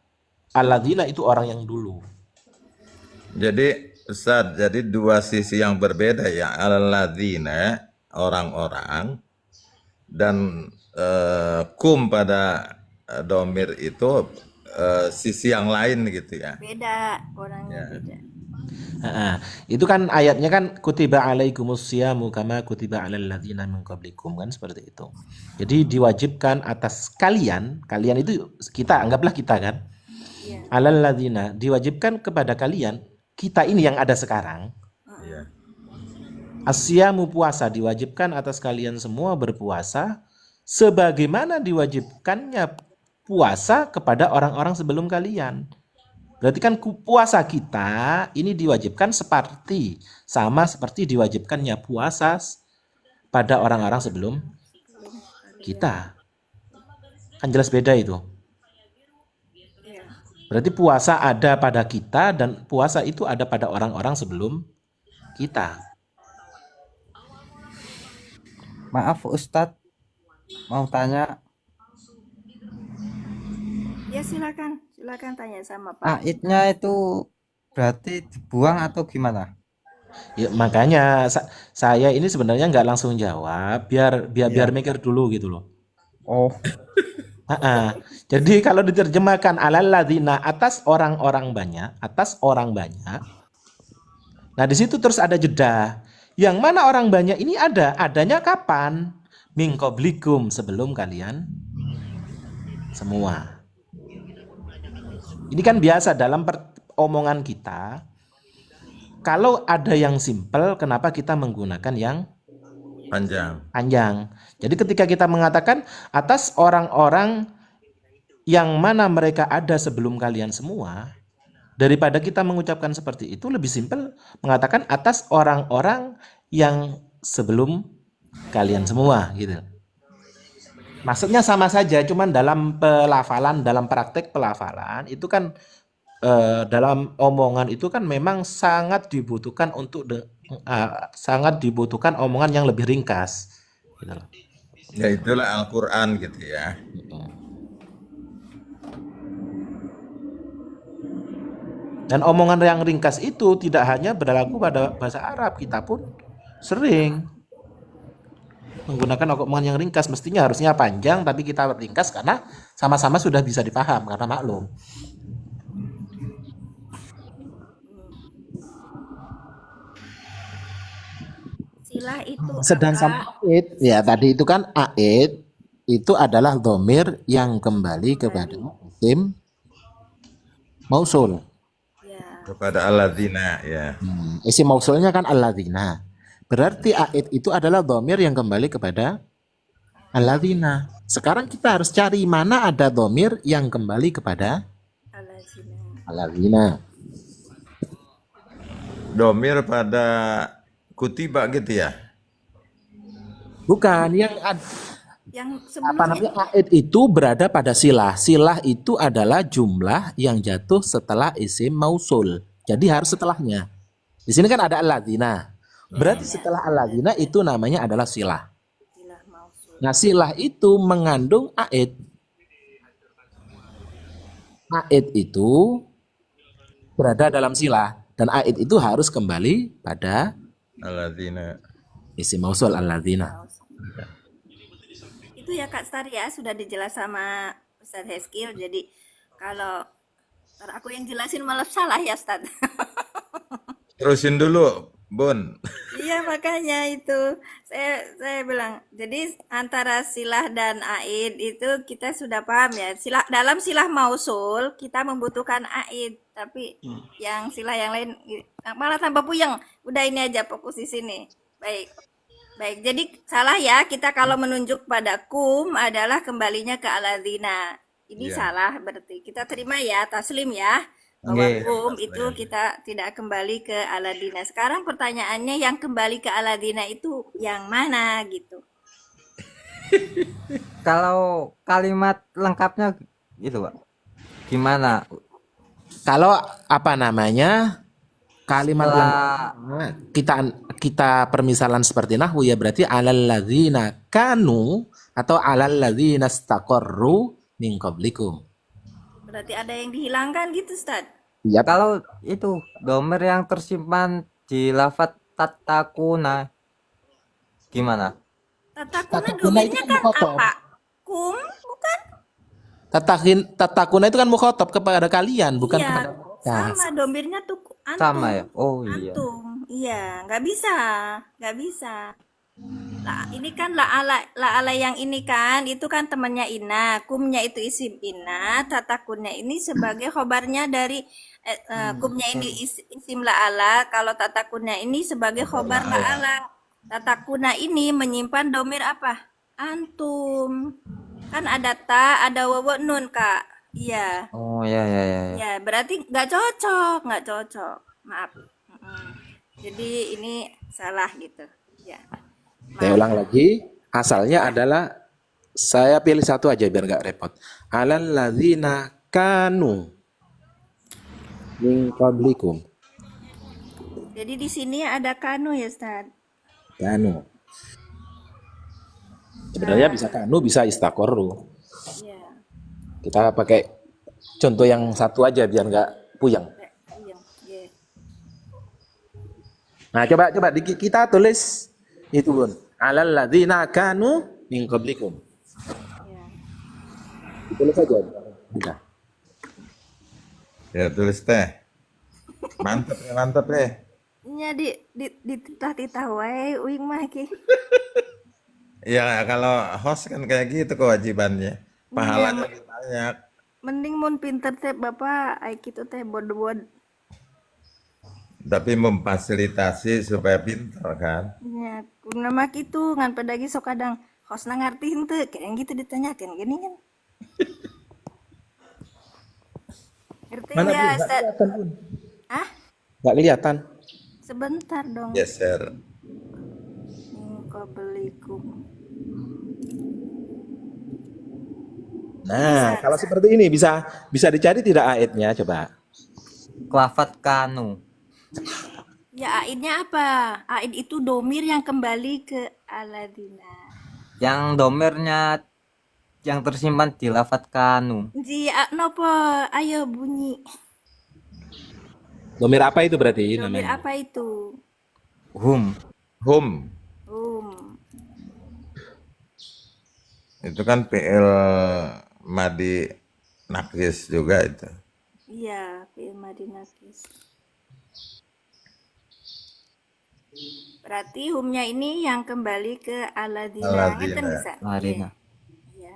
E: alladzina itu orang yang dulu.
A: Jadi Ustaz, jadi dua sisi yang berbeda ya. Alladzina orang-orang dan kum pada domir itu sisi yang lain gitu ya.
B: Beda orangnya
A: Ya.
B: beda.
E: Itu kan ayatnya kan kutiba alaikumus syiamu kama kutiba alal ladzina min qablikum kan seperti itu. Jadi diwajibkan atas kalian itu kita, anggaplah kita kan.
B: Iya.
E: Alal ladzina diwajibkan kepada kalian, kita ini yang ada sekarang.
A: Iya.
E: Asyamu puasa diwajibkan atas kalian semua berpuasa sebagaimana diwajibkannya puasa kepada orang-orang sebelum kalian. Berarti kan puasa kita ini diwajibkan seperti diwajibkannya puasa pada orang-orang sebelum kita. Kan jelas beda itu.
B: Iya.
E: Berarti puasa ada pada kita dan puasa itu ada pada orang-orang sebelum kita.
D: Maaf Ustadz, mau tanya,
B: Ya silakan tanya sama Pak.
D: aidnya itu berarti dibuang atau gimana?
E: Ya, makanya saya ini sebenarnya nggak langsung jawab, biar
D: Iya.
E: mikir dulu gitu loh.
D: Oh,
E: Jadi kalau diterjemahkan alalladzina atas orang banyak. Nah, di situ terus ada jeda. Yang mana orang banyak ini adanya kapan? Min qablikum, sebelum kalian semua. Ini kan biasa dalam omongan kita. Kalau ada yang simple, kenapa kita menggunakan yang
A: Panjang.
E: panjang? Jadi ketika kita mengatakan atas orang-orang yang mana mereka ada sebelum kalian semua, daripada kita mengucapkan seperti itu, lebih simpel mengatakan atas orang-orang yang sebelum kalian semua gitu. Maksudnya sama saja, cuman dalam pelafalan, dalam praktek pelafalan itu kan dalam omongan itu kan memang sangat dibutuhkan sangat dibutuhkan omongan yang lebih ringkas. Gitu loh.
A: Ya itulah Al-Quran gitu ya.
E: Dan omongan yang ringkas itu tidak hanya berlaku pada bahasa Arab, kita pun sering menggunakan omongan yang ringkas. Mestinya harusnya panjang, tapi kita ringkas karena sama-sama sudah bisa dipaham karena maklum.
B: Silah itu
E: Sedangkan aid, ya tadi itu kan aid itu adalah dhamir yang kembali kepada isim mausul.
B: ya.
A: Kepada alladzina ya.
E: Isim mausulnya kan alladzina. Berarti aid itu adalah dhamir yang kembali kepada alladzina. Sekarang kita harus cari mana ada dhamir yang kembali kepada
B: Alladzina.
E: alladzina.
A: Domir pada kutiba gitu ya.
E: Bukan, yang
B: Yang
E: apa
B: sebelumnya
E: namanya aid itu berada pada silah. Silah itu adalah jumlah yang jatuh setelah isim mausul. Jadi harus setelahnya. Di sini kan ada alladzina. Berarti setelah alladzina itu namanya adalah silah.
B: silah mausul.
E: Nah, silah itu mengandung aid. Aid itu berada dalam silah dan aid itu harus kembali pada
A: Alladzina.
E: isim mausul alladzina.
B: Itu ya Kak Star ya, sudah dijelas sama Ustadz Heskil. Jadi kalau ntar aku yang jelasin malah salah ya Ustadz.
A: Terusin dulu, Bun.
B: Iya makanya itu saya bilang. Jadi antara silah dan aid itu kita sudah paham ya. Dalam silah mausul kita membutuhkan aid, tapi yang silah yang lain malah tambah puyeng. Udah ini aja fokus di sini. Baik. Baik, jadi salah ya kita kalau menunjuk pada kum adalah kembalinya ke alladzina. Ini
A: Iya.
B: salah berarti. Kita terima ya, taslim ya. Bahwa
C: Nggih.
B: kum itu kita tidak kembali ke alladzina. Sekarang pertanyaannya yang kembali ke alladzina itu yang mana gitu.
D: Kalau kalimat lengkapnya gitu, Pak. Gimana?
E: Kalau apa namanya kalimat
D: Setelah
E: kita permisalan seperti nahwu ya berarti alalladzina kanu atau alal ladzina istaqarru min qablikum.
B: Berarti ada yang dihilangkan gitu, Ustaz.
E: Ya,
D: Kalau itu domer yang tersimpan di lafaz tatakuna gimana?
B: Tatakuna
E: tatakuna itu
B: domirnya
E: kan
B: kan
E: mukhatab.
B: apa? Kum, bukan?
E: Tatakuna itu kan mukhatab kepada kalian, bukan
B: Iya,
E: kepada mereka.
B: sama domirnya tuh
D: Sama ya?
B: antum.
D: Oh iya.
B: Antum. Iya, nggak bisa. Lah, ini kan la ala yang ini kan, itu kan temannya Ina, kumnya itu isim Ina, tatakunnya ini sebagai khobarnya dari kumnya ini isim la ala, kalau tatakunnya ini sebagai khobar la ala. Tatakuna ini menyimpan domir apa? Antum. Kan ada ta, ada wawu nun, Kak. Iya.
D: Oh ya ya ya.
B: Ya, berarti nggak cocok. Maaf. Jadi ini salah gitu. Ya.
E: Saya ulang lagi, asalnya adalah saya pilih satu aja biar nggak repot. Alal ladzina kanu min qablikum.
B: Jadi di sini ada kanu ya, Ustaz.
E: Kanu. Sebenarnya bisa kanu, bisa istaqarru.
B: Iya.
E: Kita pakai contoh yang satu aja biar nggak puyeng.
B: Iya. Iya.
E: Nah, coba kita tulis itu, Bun. Alal ladzina kanu min qablikum.
B: Iya.
E: Tulis aja. Udah.
A: Ya tulis teh. Mantep deh.
B: Nya di titah-titah wae uing mah ki.
A: Ya kalau host kan kayak gitu kewajibannya. Pahalanya banyak.
B: Mending mun pinter teh Bapak ai kitu teh bod-bod.
A: Tapi memfasilitasi supaya pinter kan.
B: Nya kuna mah kitu ngan padagi sok kadang hostna ngartiin teu kayak gitu ditanyakeun gini kan. Ngerti
E: Mana,
B: ya,
E: Bun? Nggak
B: Ustaz?
E: kelihatan, Bun.
B: Ah,
E: Nggak kelihatan.
B: sebentar dong.
A: Geser.
B: Qablikum.
E: Nah, kalau seperti ini bisa dicari tidak aitnya, coba.
D: Lafaz kanu.
B: Ya aidnya apa? Aid itu domir yang kembali ke aladina.
D: Yang domernya yang tersimpan di lafaz kanu.
B: Ji nopo? Ayo bunyi.
E: Domir apa itu berarti
B: Domir
E: namanya?
B: apa itu?
D: Hum.
A: Hum. Itu kan PL Madi Nakis juga itu.
B: Iya, fi'il madi nakis. Berarti humnya ini yang kembali ke aladina. Ngeten
A: Aladina.
B: bisa?
D: Aladina.
B: Iya.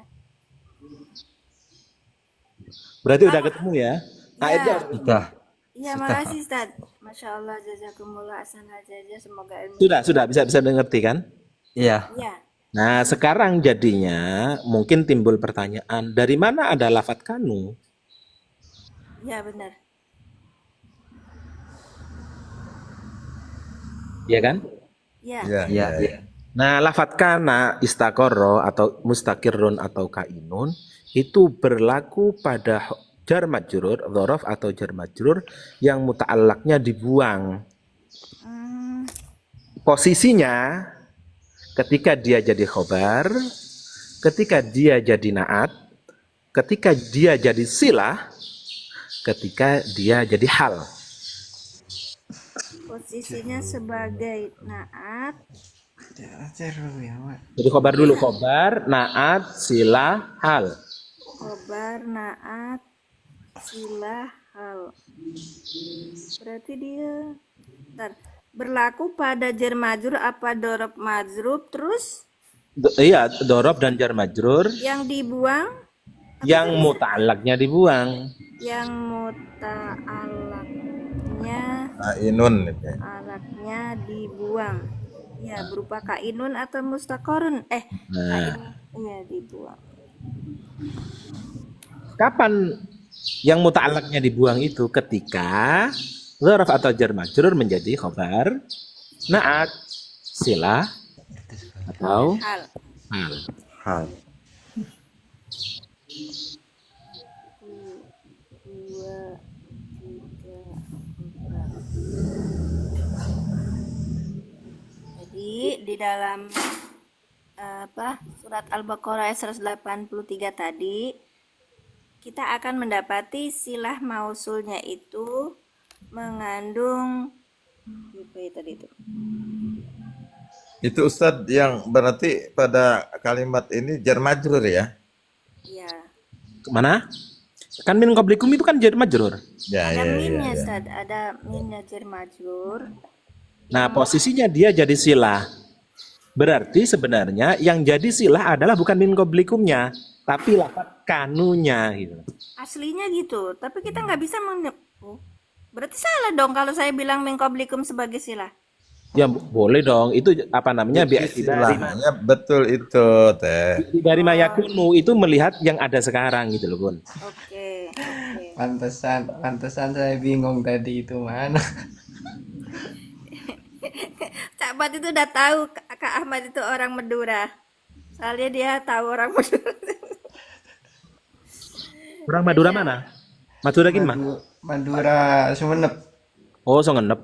E: Berarti udah ketemu ya? Aitnya
D: Sudah.
B: Iya, makasih Ustaz. Masya Allah, jazakumullah ahsanal jazaa. Semoga ilmu.
E: sudah bisa mengerti kan?
D: Iya.
B: Iya.
E: Nah, sekarang jadinya mungkin timbul pertanyaan, dari mana ada lafadz kanu?
B: Iya, benar.
E: Iya kan?
B: Iya.
A: Iya,
D: Iya.
A: iya.
E: Nah, lafadz kana, istaqarro atau mustakirrun atau kainun itu berlaku pada jar majrur, dzaraf atau jar majrur yang muta'allaqnya dibuang. Posisinya ketika dia jadi khobar, ketika dia jadi naat, ketika dia jadi silah, ketika dia jadi hal.
B: Posisinya sebagai naat.
E: Jadi khobar dulu, khobar, naat, silah, hal.
B: Khobar, naat, silah, hal. Berarti dia bentar, berlaku pada jar majrur apa dorob majrub terus
E: Iya, dorob dan jar majrur
B: yang dibuang,
E: yang muta'allaqnya dibuang.
B: yang muta'alaknya
A: Ainun itu.
B: alaknya dibuang. Ya, berupa kainun atau mustaqorun.
E: Nah,
B: Kainnya dibuang.
E: kapan yang muta'allaqnya dibuang itu? Ketika dzaraf atau jar majrur menjadi khobar, naat, silah, atau
B: Hal.
E: hal.
A: Hal.
B: Dua, tiga, empat. Jadi di dalam surat Al-Baqarah ayat 183 tadi, kita akan mendapati silah mausulnya itu mengandung apa ya tadi itu?
A: Itu Ustadz yang berarti pada kalimat ini jar majrur ya?
B: Ya,
E: Kemana? Kan min qablikum itu kan jar majrur.
A: Ya,
B: ada
A: ya, ya,
B: minnya,
A: ya.
B: Ustaz, ada minnya jar majrur.
E: Nah, posisinya dia jadi silah. Berarti sebenarnya yang jadi silah adalah bukan min qablikumnya, tapi lafaz kanunya gitu.
B: Aslinya gitu, tapi kita nggak bisa oh, berarti salah dong kalau saya bilang min qablikum sebagai silah.
E: Ya boleh dong. Itu apa namanya?
A: Istilahnya betul itu teh.
E: Dari mayakunu itu melihat yang ada sekarang gitu loh, Bun.
B: Oke.
C: Pantesan saya bingung tadi itu mana.
B: Cak Bat itu udah tahu Kak Ahmad itu orang Madura. Soalnya dia tahu orang Madura.
E: Orang Madura mana? Madura gimana?
C: Madura Sumenep.
E: Oh, so ngenep.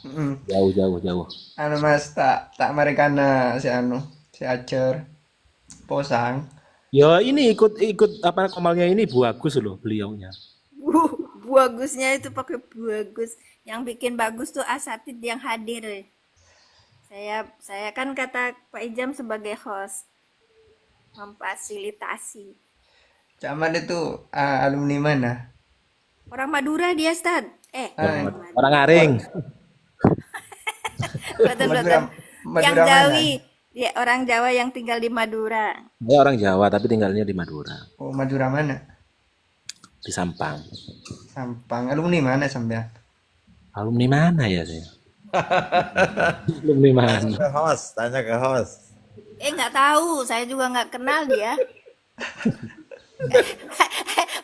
C: Mm.
E: Jauh.
C: Anu Mas tak Amerikana si Acer Posang.
E: Ya ini ikut apa komalnya ini bagus loh beliaunya.
B: Bagusnya itu pakai bagus. Yang bikin bagus tuh asatid yang hadir. Saya kan kata Pak Ijam sebagai host memfasilitasi.
C: Camat itu alumni mana?
B: Orang Madura dia, Stad.
E: Orang Aring.
B: Betul. Yang
C: Madura
B: Jawi. Dia orang Jawa yang tinggal di Madura.
E: Dia orang Jawa tapi tinggalnya di Madura,
C: Oh, Madura mana?
E: di Sampang.
C: Sampang. Alumni mana sampean?
E: Alumni mana ya saya? Alumni mana?
A: Tanya ke host.
B: Nggak tahu, saya juga nggak kenal dia.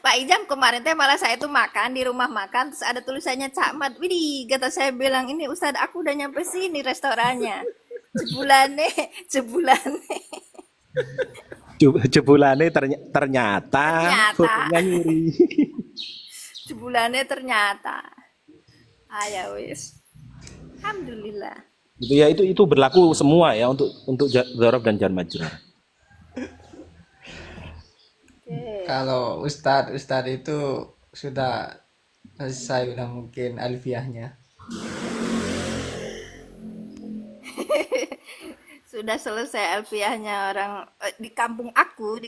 B: Pak Ijam kemarin teh malah saya tuh makan di rumah makan terus ada tulisannya Cakmat. Widih, kata saya bilang ini Ustadz aku udah nyampe sini restorannya. Jebulane.
E: Jebulane ternyata fotonya nyuri.
B: Jebulane ternyata. Ayo wis. Alhamdulillah.
E: Gitu ya, itu berlaku semua ya untuk dzaraf dan jar majrur.
C: Kalau Ustadz itu sudah selesai udah mungkin alfiahnya.
B: Sudah selesai alfiahnya orang di kampung aku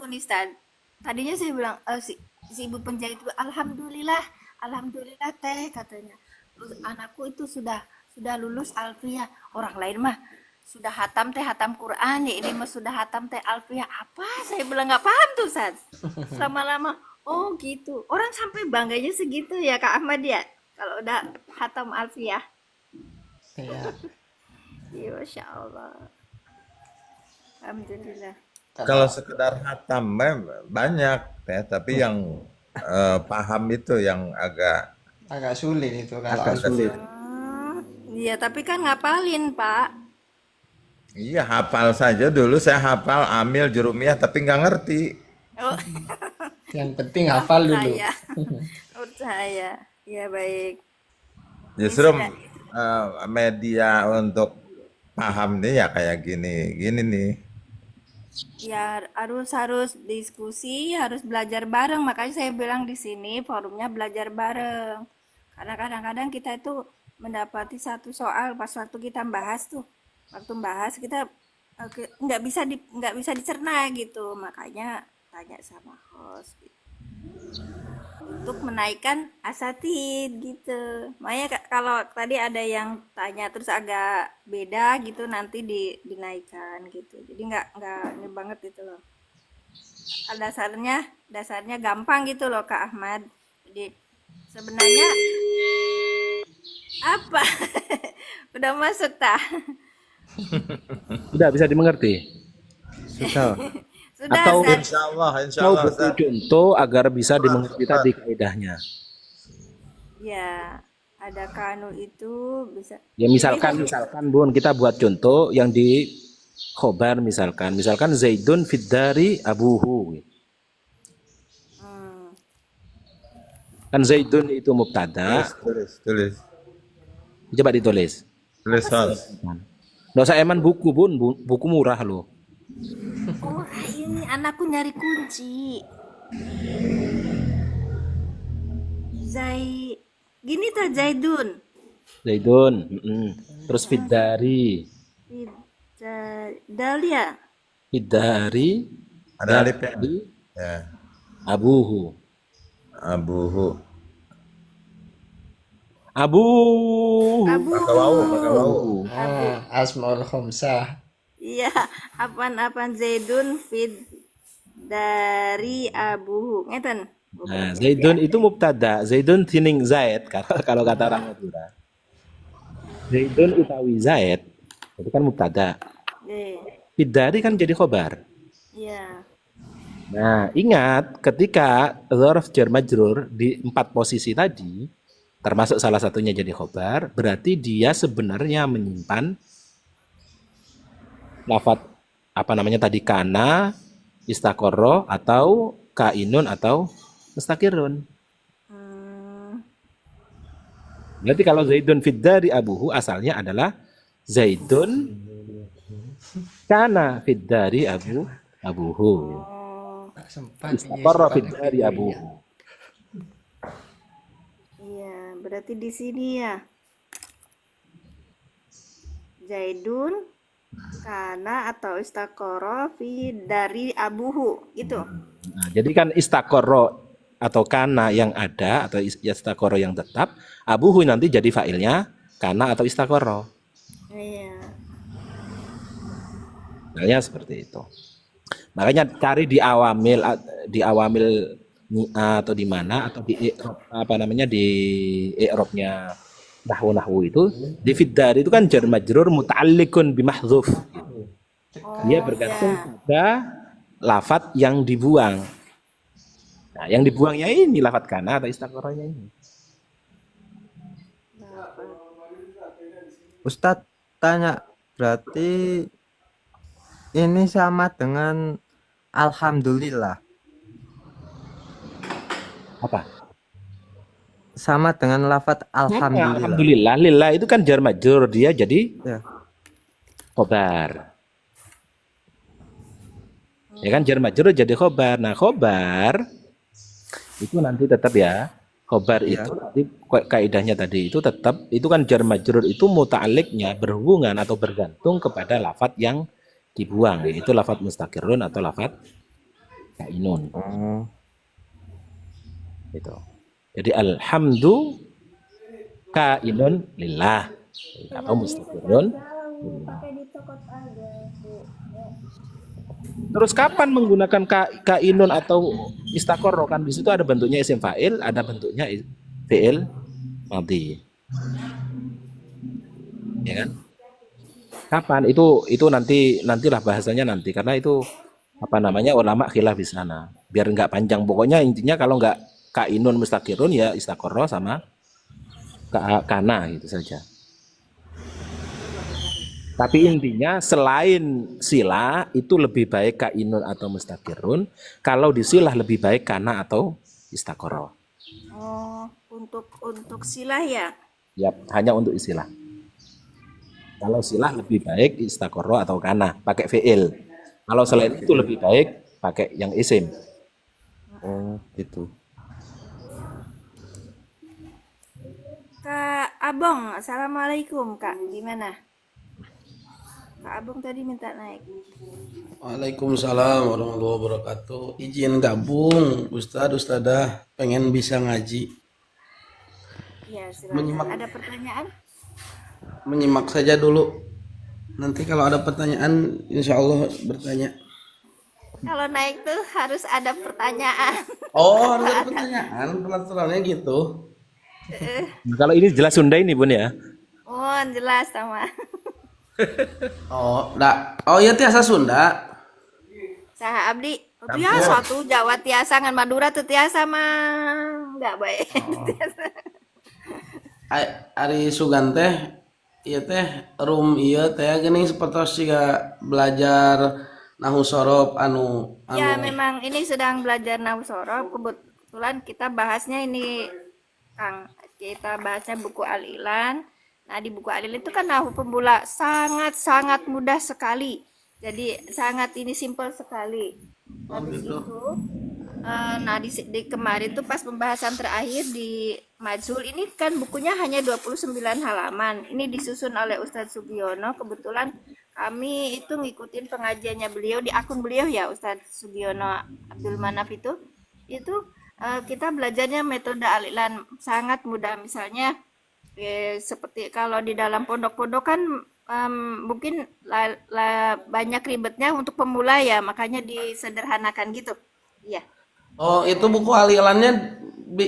B: nih Stan. Tadinya saya bilang si ibu penjahit itu alhamdulillah teh katanya. Terus anakku itu sudah lulus alfiah. Orang lain mah sudah hatam Quran ya, ini mah sudah hatam teh alfiah. Apa? Saya bilang nggak paham tuh Stan. Lama-lama oh gitu. Orang sampai bangganya segitu ya Kak Ahmad ya. Kalau udah hatam alfiah.
C: Iya.
B: Ya, Masya Allah. Alhamdulillah.
A: Kalau sekedar hatam banyak ya, tapi yang paham itu yang
C: Agak sulit itu kalau
E: Agak sulit.
B: Iya, tapi kan ngapalin, Pak.
A: Iya, hafal saja dulu. Saya hafal amil jurumiyah tapi nggak ngerti.
B: Oh,
C: yang penting hafal dulu.
B: saya. Ya baik.
A: Justru media untuk paham nih ya kayak gini nih.
B: Ya harus diskusi, harus belajar bareng. Makanya saya bilang di sini forumnya belajar bareng. Karena kadang-kadang kita itu mendapati satu soal pas waktu kita bahas tuh, waktu bahas kita nggak bisa dicerna gitu. Makanya tanya sama host gitu. Untuk menaikkan asatid gitu. Makanya kalau tadi ada yang tanya terus agak beda gitu nanti dinaikkan gitu. Jadi nggak ini banget gitu loh. Dasarnya gampang gitu loh Kak Ahmad. Jadi sebenarnya apa? Udah masuk tah?
E: Sudah bisa dimengerti.
A: Sudah.
B: Sudah
E: Atau
B: Ustaz.
A: Insya
E: mau
A: Allah.
E: butuh contoh agar bisa dimengerti tadi kaidahnya.
B: Ya, ada kanu itu bisa.
E: Ya misalkan Bun, kita buat contoh yang di khobar misalkan Zaidun fiddari abuhu. Kan Zaidun itu mubtada,
A: Tulis.
E: coba ditulis.
A: Tulis host.
E: Nggak usah eman buku Bun, buku murah loh.
B: Oh, ini anakku nyari kunci. Zai, gini tuh Zaidun.
E: Zaidun. Terus Fiddari.
B: Dahlia.
E: Fiddari.
A: Ada alif ya?
E: Dari
A: Ya.
E: Abuhu.
A: Abuhu.
E: Abuhu.
B: Abu.
A: Pakai wau.
C: Oh, Asmaul Khamsah.
B: Iya, apaan Zaidun dari Abu. Ngeten.
E: Nah, Zaidun itu mubtada. Zaidun tining Zaid kalau kata orang Madura. Zaidun utawi Zaid itu kan mubtada.
B: Eh,
E: Fiddari kan jadi khobar.
B: iya.
E: Nah, ingat ketika dzaraf jar majrur di 4 posisi tadi, termasuk salah satunya jadi khobar, berarti dia sebenarnya menyimpan lafat apa namanya tadi kana, istaqorro atau kainun atau mustakirun.
B: Hmm,
E: Berarti kalau Zaidun fiddari abuhu asalnya adalah Zaidun kana fiddari abuhu.
B: oh,
C: Tak sempat.
E: Istaqorro fiddari abuhu.
B: iya, berarti di sini ya. Zaidun kana atau istakoro dari abuhu gitu.
E: Nah, jadi kan istaqorro atau kana yang ada atau istaqorro yang tetap, abuhu nanti jadi fa'ilnya kana atau istaqorro.
B: Iya.
E: Misalnya seperti itu. Makanya cari di awamil ni'a atau di mana atau di apa namanya di i'rabnya nahwu itu di fiddari itu kan jar majrur muta'alliqun bi mahdzuf. Dia bergantung pada lafat yang dibuang. Nah, yang dibuangnya ini lafat kana atau istaqorohnya ini.
D: Ustadz tanya, berarti ini sama dengan alhamdulillah.
E: Apa?
D: Sama dengan lafadz alhamdulillah.
E: Alhamdulillah, lillah itu kan jar majrur, dia jadi
D: Ya.
E: khobar. Ya kan jar majrur jadi khobar. Nah, khobar itu nanti tetap ya. Khobar
D: Ya.
E: itu nanti kaidahnya tadi itu tetap itu kan jar majrur itu muta'alliqnya berhubungan atau bergantung kepada lafat yang dibuang, yaitu lafat mustaqirun atau lafat kainun.
D: Oh.
E: Gitu. Jadi alhamdu kainun lillah atau mustaqirun lillah. Terus kapan menggunakan kainun atau istaqorro kan di situ ada bentuknya isim fa'il, ada bentuknya fi'il madhi. Ya kan? Kapan? Itu nantilah bahasanya nanti karena itu apa namanya ulama khilaf di sana. Biar nggak panjang pokoknya intinya kalau nggak kainun mustaqirun ya istaqorro sama kana gitu saja. Tapi intinya selain sila itu lebih baik kainun atau mustaqirun. Kalau di silah lebih baik kana atau istaqorro.
B: Oh, untuk silah ya.
E: Ya, hanya untuk istilah. Kalau silah lebih baik istaqorro atau kana pakai fi'il. Kalau selain itu lebih baik pakai yang isim.
D: Oh, gitu.
B: Kak Abong, assalamualaikum Kak. Gimana? Kak Abong tadi minta naik.
F: Waalaikumsalam warahmatullahi wabarakatuh. Izin gabung, Ustadz, Ustadzah, pengen bisa ngaji.
B: Ya, silakan. Ada pertanyaan?
F: Menyimak saja dulu. Nanti kalau ada pertanyaan, insya Allah bertanya.
B: Kalau naik tuh harus ada pertanyaan.
F: Oh, harus ada pertanyaan, peraturannya gitu.
E: Kalau ini jelas Sunda ini Bun ya.
B: Oh, jelas sama.
F: Oh, iya tiasa Sunda.
B: Saha abdi. Oh, tiasa tuh Jawa tiasa ngan Madura tuh tiasa mah enggak baik.
F: Ari Sugan teh, iya teh room iya teh geuning sapertos siga belajar nahu sorof
B: Ya, memang ini sedang belajar nahwu sorof. Kebetulan kita bahasnya ini Kang, kita bahasnya buku Al-Ilan. Nah, di buku Al-Ilan itu kan nahwu pemula sangat-sangat mudah sekali. Jadi sangat ini simpel sekali.
F: Oh
B: Habis
F: gitu.
B: itu, nah di kemarin tuh pas pembahasan terakhir di Majul ini kan bukunya hanya 29 halaman. Ini disusun oleh Ustadz Sugiono. Kebetulan kami itu ngikutin pengajiannya beliau di akun beliau ya, Ustadz Sugiono Abdul Manaf itu. Itu kita belajarnya metode alilan sangat mudah. Misalnya seperti kalau di dalam pondok-pondok kan mungkin banyak ribetnya untuk pemula ya, makanya disederhanakan gitu. Iya.
F: Oh, itu buku alilannya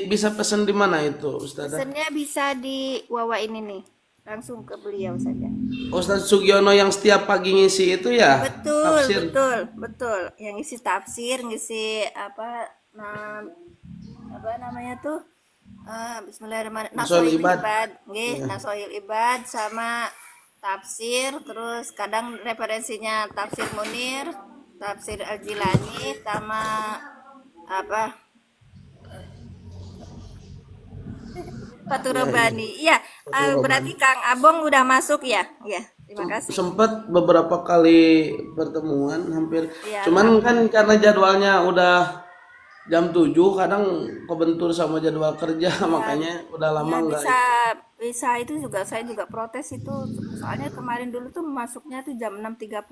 F: bisa pesen di mana itu, Ustazah?
B: Pesennya bisa di Wawa ini nih, langsung ke beliau saja.
F: Ustadz Sugiono yang setiap pagi ngisi itu ya,
B: Betul,
F: tafsir.
B: betul, betul. Yang ngisi tafsir, ngisi apa namanya tuh? Bismillahirrahmanirrahim.
F: Nasoil
B: Nasoil
F: Ibad.
B: Ibad, nggih, Nasoil Ibad sama tafsir, terus kadang referensinya tafsir Munir, tafsir Al-Jilani sama apa? Fathur Rabbani. Iya, berarti Kang Abong udah masuk ya? Iya, terima kasih.
F: Sempat beberapa kali pertemuan hampir.
B: Iya,
F: Cuman kan karena jadwalnya udah jam 7 kadang kebentur sama jadwal kerja makanya udah lama
B: ya
F: enggak.
B: bisa itu juga saya juga protes itu. Soalnya kemarin dulu tuh masuknya tuh jam 6.30.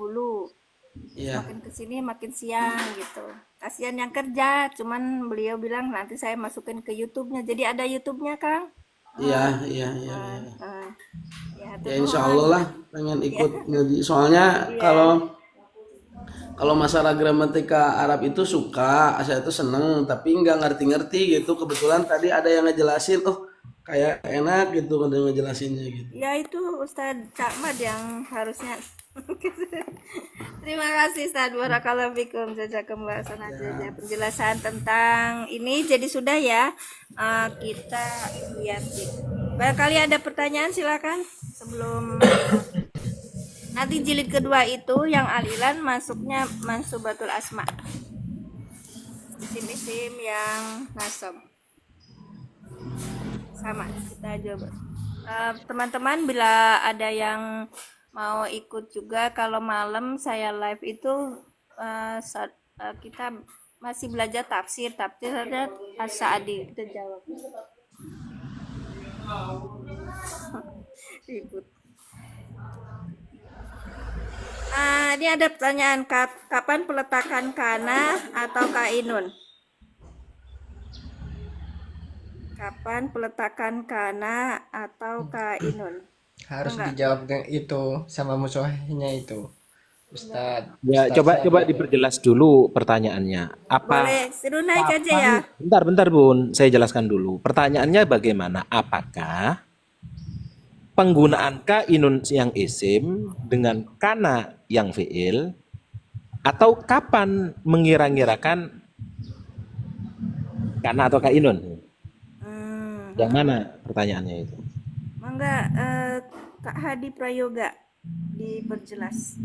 F: Iya.
B: Makin kesini makin siang gitu. Kasihan yang kerja, cuman beliau bilang nanti saya masukin ke YouTube-nya. Jadi ada YouTube-nya, Kang.
F: Iya, iya, iya, iya.
B: Eh, ya,
F: Ya insya Allah lah pengen ikut ngaji. Soalnya
B: Iya.
F: kalau masalah gramatika Arab itu suka, saya itu seneng, tapi nggak ngerti-ngerti gitu. Kebetulan tadi ada yang ngejelasin, oh kayak enak gitu ada yang ngejelasinnya gitu.
B: Ya itu Ustadz Cakmad yang harusnya. Terima kasih Ustadz Barakallahu fikum. Jazakumullah khairan aja penjelasan tentang ini. Jadi sudah ya, kita lihat. Barangkali ada pertanyaan silakan sebelum nanti jilid kedua itu yang alilan masuknya mansubatul asma. Isim-isim yang nasab. Sama kita coba. Teman-teman bila ada yang mau ikut juga, kalau malam saya live itu kita masih belajar tafsir ada As-Sa'di, kita jawab. Ribut. Ini ada pertanyaan, kapan peletakan kana atau kainun? Kapan peletakan kana atau kainun?
C: Harus dijawab dengan itu sama musuhnya itu. Ustadz.
E: Ya, coba diperjelas dulu pertanyaannya. Apa?
B: Boleh, suruh naik aja ya.
E: Bentar Bun, saya jelaskan dulu. Pertanyaannya bagaimana? Apakah penggunaan kainun yang isim dengan kana yang fiil, atau kapan mengira-ngirakan kana atau kainun? Yang mana pertanyaannya itu?
B: Mangga Kak Hadi Prayoga diperjelas.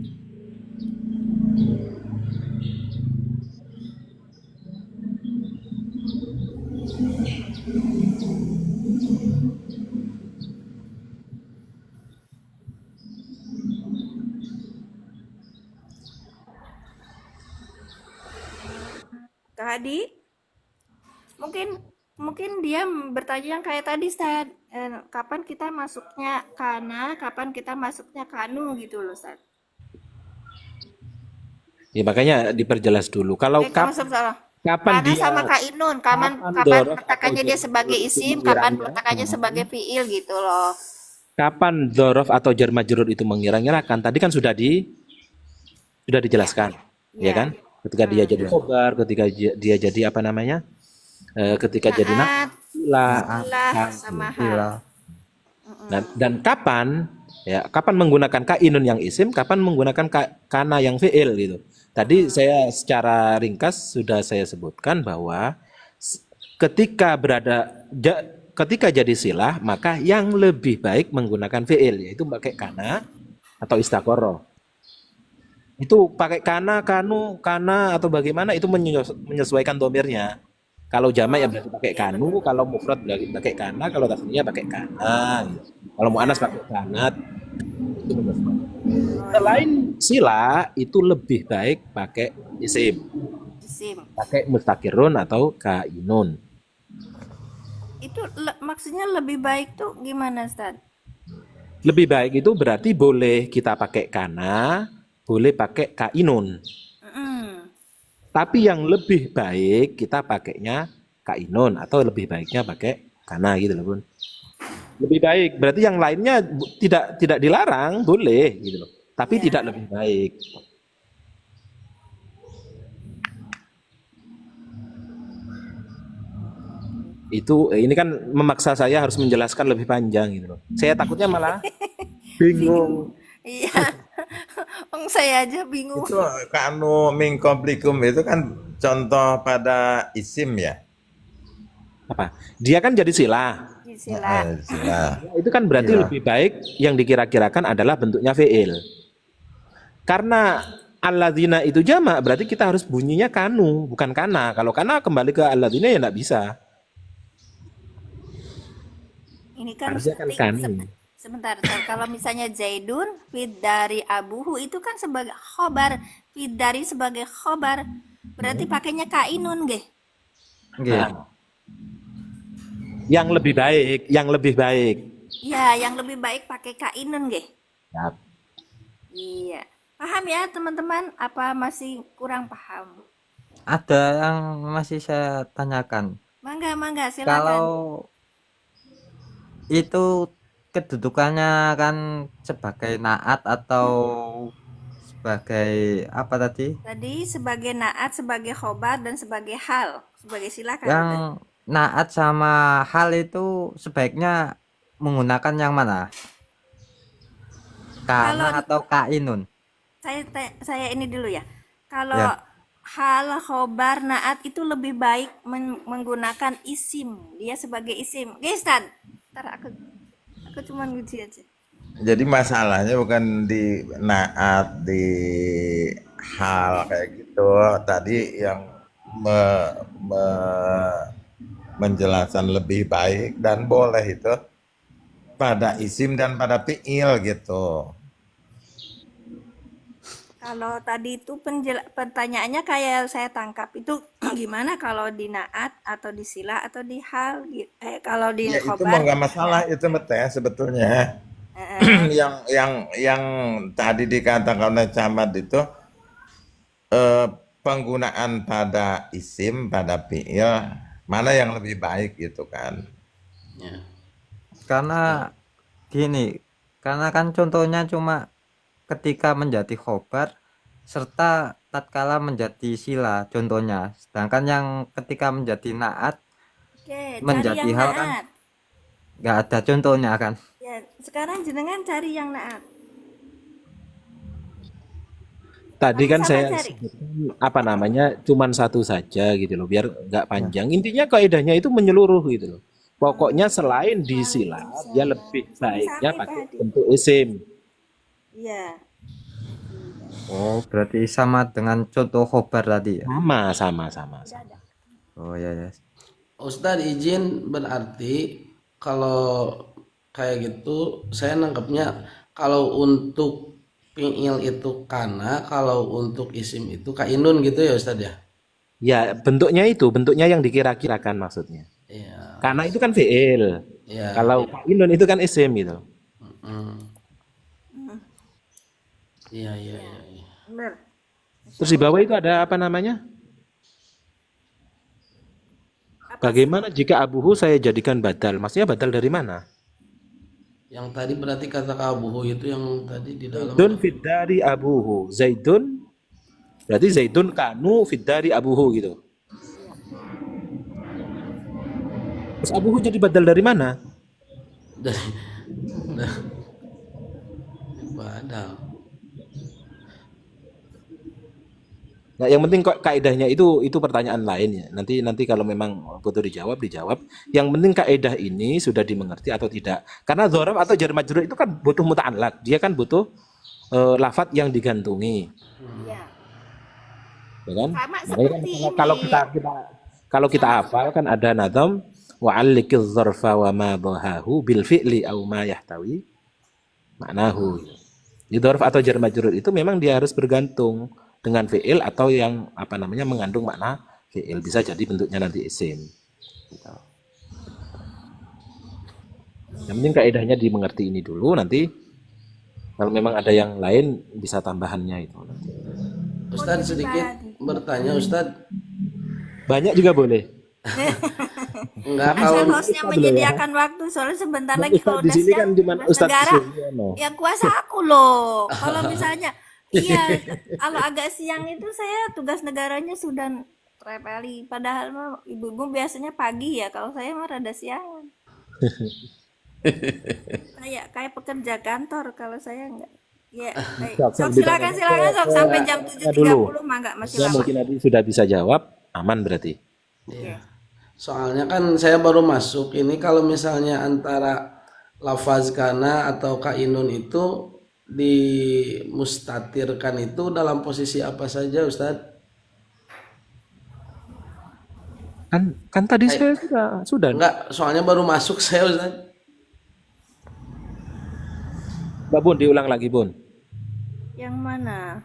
B: Kak Hadi, mungkin dia bertanya yang kayak tadi Ustaz, kapan kita masuknya kana, kapan kita masuknya kanu gitu loh Ustaz.
E: Ya makanya diperjelas dulu. Kalau
B: Salah.
E: kapan
B: Kana
E: dia
B: sama kainun, kapan
E: dzaraf
B: peletakannya
E: atau
B: dia sebagai isim,
E: mengira-ngira.
B: kapan peletakannya sebagai fiil gitu loh.
E: Kapan dzaraf atau jar majrur itu mengira-ngirakan? Tadi kan sudah dijelaskan, ya kan? Ketika dia jadi khobar, ketika dia jadi apa namanya? Ketika jadi
B: Lah sama hal.
E: dan kapan menggunakan kainun yang isim, kapan menggunakan kana yang fiil gitu. Tadi saya secara ringkas sudah saya sebutkan bahwa ketika jadi silah, maka yang lebih baik menggunakan fiil, yaitu pakai kana atau istaqoroh. Itu pakai kana, kanu, kana atau bagaimana itu menyesuaikan domirnya. Kalau jamak ya berarti pakai kanu, kalau mufrad berarti pakai kana, kalau tasniyah pakai kana. Gitu. Kalau muannas pakai kanat. Selain sila itu lebih baik pakai isim,
B: Isim.
E: pakai mustakirun atau kainun.
B: Itu maksudnya lebih baik tuh gimana, Ustaz?
E: Lebih baik itu berarti boleh kita pakai kana, boleh pakai kainun.
B: Mm-mm.
E: Tapi yang lebih baik kita pakainya kainun atau lebih baiknya pakai kana gitu loh, Bun. Lebih baik berarti yang lainnya tidak dilarang, boleh gitu loh. Tapi
B: Ya.
E: tidak lebih baik. Itu ini kan memaksa saya harus menjelaskan lebih panjang gitu loh. Saya takutnya malah bingung.
B: Iya. Saya aja bingung.
A: Itu kanu min qablikum itu kan contoh pada isim ya.
E: Apa? Dia kan jadi sila.
B: Sila.
A: Sila.
E: Itu kan berarti lebih baik yang dikira-kirakan adalah bentuknya fi'il. Karena alladzina itu jamak, berarti kita harus bunyinya kanu, bukan kana. Kalau kana kembali ke alladzina ya enggak bisa.
B: Ini kan
E: Harusnya kan kanu.
B: sebentar, Ustaz. Kalau misalnya Zaidun fid dari abuhu itu kan sebagai khobar, fid dari sebagai khobar. Berarti pakainya kainun, nggih.
D: Nggih.
E: Nah, yang lebih baik, yang lebih baik.
B: Ya, yang lebih baik pakai kainun, nggih.
E: Ya,
B: Iya. Paham ya, teman-teman? Apa masih kurang paham?
D: Ada yang masih saya tanyakan.
B: Mangga, silakan.
D: Kalau itu kedudukannya kan sebagai naat atau sebagai apa tadi?
B: Tadi sebagai naat, sebagai khobar, dan sebagai hal. Sebagai silakan.
D: Yang naat sama hal itu sebaiknya menggunakan yang mana? Kana atau kainun?
B: Saya ini dulu ya. Kalau
D: Ya.
B: hal, khobar, naat itu lebih baik menggunakan isim. Dia sebagai isim. Gestan. Ntar aku cuman gitu aja.
A: Jadi masalahnya bukan di naat, di hal kayak gitu. Tadi yang menjelaskan lebih baik dan boleh itu pada isim dan pada fi'il gitu.
B: Kalau tadi itu pertanyaannya kayak saya tangkap itu gimana kalau di naat atau di sila atau di hal kalau di
A: Ya itu
B: khobar.
A: mah nggak masalah itu teh sebetulnya. yang tadi dikatakan oleh Camat itu penggunaan pada isim pada fi'il mana yang lebih baik gitu kan.
F: Ya.
D: Karena gini, karena kan contohnya cuma ketika menjadi khobar serta tatkala menjadi sila contohnya. Sedangkan yang ketika menjadi naat
B: Oke,
D: menjadi
B: cari yang
D: hal kan
B: naat.
D: nggak ada contohnya kan.
B: Ya, sekarang jenengan cari yang naat.
E: tadi kan
B: Sama
E: saya
B: cari.
E: sebutkan apa namanya cuman satu saja gitu loh biar nggak panjang. Intinya kaidahnya itu menyeluruh gitu loh. Pokoknya selain di sila dia lebih baiknya pakai bentuk isim.
B: Iya.
D: Oh, berarti sama dengan contoh khobar tadi ya.
E: Sama.
D: Oh ya ya.
F: Ustadz izin berarti kalau kayak gitu saya nangkepnya kalau untuk fi'il itu kana, kalau untuk isim itu kainun gitu ya Ustadz ya.
E: Ya bentuknya yang dikira-kirakan maksudnya.
F: Iya.
E: Karena itu kan fi'il.
F: Iya.
E: Kalau kainun itu kan isim gitu.
F: Iya.
B: Benar.
E: Terus di bawah itu ada apa namanya? Bagaimana jika abuhu saya jadikan badal? Maksudnya badal dari mana?
F: Yang tadi berarti kata abuhu itu yang tadi di dalam.
E: Zaidun fiddari abuhu. Zaidun berarti Zaidun kanu fiddari abuhu gitu. Terus abuhu jadi badal dari mana?
F: Dari badal.
E: Nah, yang penting kok kaidahnya itu pertanyaan lain ya. Nanti kalau memang butuh dijawab. Yang penting kaidah ini sudah dimengerti atau tidak. Karena dzaraf atau jar majrur itu kan butuh muta'allaq. Dia kan butuh lafadz yang digantungi,
B: Iya.
E: ya kan?
B: Sama
E: Makanya kan
B: seperti
E: kalau kita hafal kan ada nazam wa'allikiz dzarfa wa ma dhahahu bil fi'li aw ma yahtawi maknahu. Di dzarf atau jar majrur itu memang dia harus bergantung dengan fiil atau yang apa namanya mengandung makna fiil. Bisa jadi bentuknya nanti isim. Gitu. Yang penting kaidahnya dimengerti ini dulu, nanti kalau memang ada yang lain bisa tambahannya itu nanti.
F: Ustadz sedikit bertanya Ustadz.
E: Banyak juga boleh.
F: Enggak
B: Saya
F: kalau
B: hostnya menyediakan waktu soalnya sebentar lagi
E: Ustadz
B: kalau
E: di
B: udah
E: sini
B: siang
E: kan cuma
B: tugas
E: Ustadz
B: negara
E: Suyono.
B: ya kuasa aku loh. Kalau misalnya iya kalau agak siang itu saya tugas negaranya sudah terepeli. Padahal mah ibu-ibu biasanya pagi ya. Kalau saya mah rada siangan. Kayak pekerja kantor kalau saya enggak. Ya, sok silakan sok sampai jam 7.30 mah enggak masih
E: Ya,
B: lama.
E: mungkin nanti sudah bisa jawab, aman berarti.
B: Oke.
F: soalnya kan saya baru masuk ini, kalau misalnya antara lafaz kana atau kainun itu dimustatirkan itu dalam posisi apa saja Ustadz?
E: Kan tadi saya sudah.
F: Enggak, soalnya baru masuk saya Ustadz.
E: Mbak Bun, diulang lagi Bun.
B: Yang mana?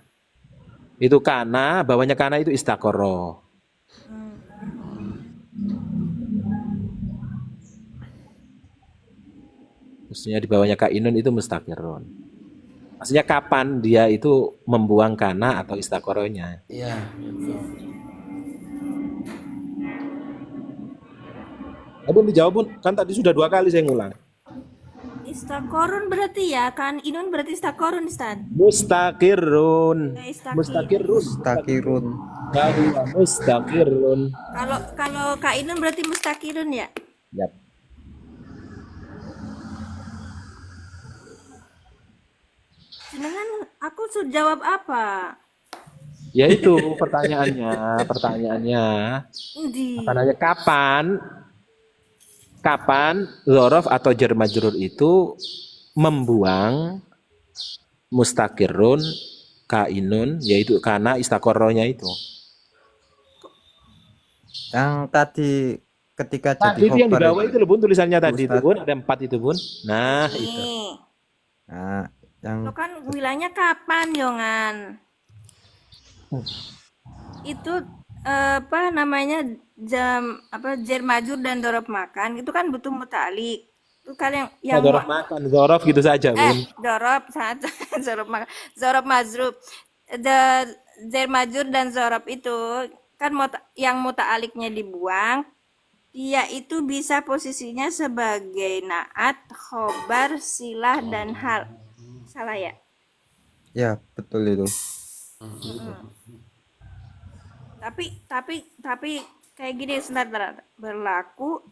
E: Itu kana, bawahnya kana itu istakoro. Maksudnya di bawahnya kainun itu mustakirun. Maksudnya kapan dia itu membuang kana atau istakoronya.
F: Iya, gitu.
E: Bun dijawab Bun, kan tadi sudah 2 kali saya ngulang.
B: Istakorun berarti ya kan inun berarti istakorun Ustaz.
E: Mustakirun. Mustakirun.
D: Takirun.
E: Bahwa mustakirun.
B: Kalau Kak Inun berarti mustakirun ya.
E: Yap.
B: Sedangkan aku sudah jawab apa?
E: Ya itu pertanyaannya.
B: Di
E: Pertanyaannya kapan dzaraf atau jar majrur itu membuang mustakirun kainun, yaitu kana istakoronya itu.
D: Yang tadi ketika jadi
E: Tadi itu yang di
D: khobar
E: bawah itu loh Bun, tulisannya tadi itu
D: Ustadz.
E: Bun, ada 4 itu Bun. Nah, itu.
B: nih.
D: Nah, yang
B: Lo kan bilangnya kapan Yongan? Itu apa namanya jar majur dan dorob makan itu kan butuh mutalik. Itu kan yang
E: Dzaraf makan, dzaraf gitu saja Bun.
B: dorob saat zorob mazrub jar majur dan zorob itu kan yang muta'aliknya dibuang, dia itu bisa posisinya sebagai naat, khobar, silah dan hal. Salah ya?
D: ya betul itu.
B: Tapi kayak gini sebentar berlaku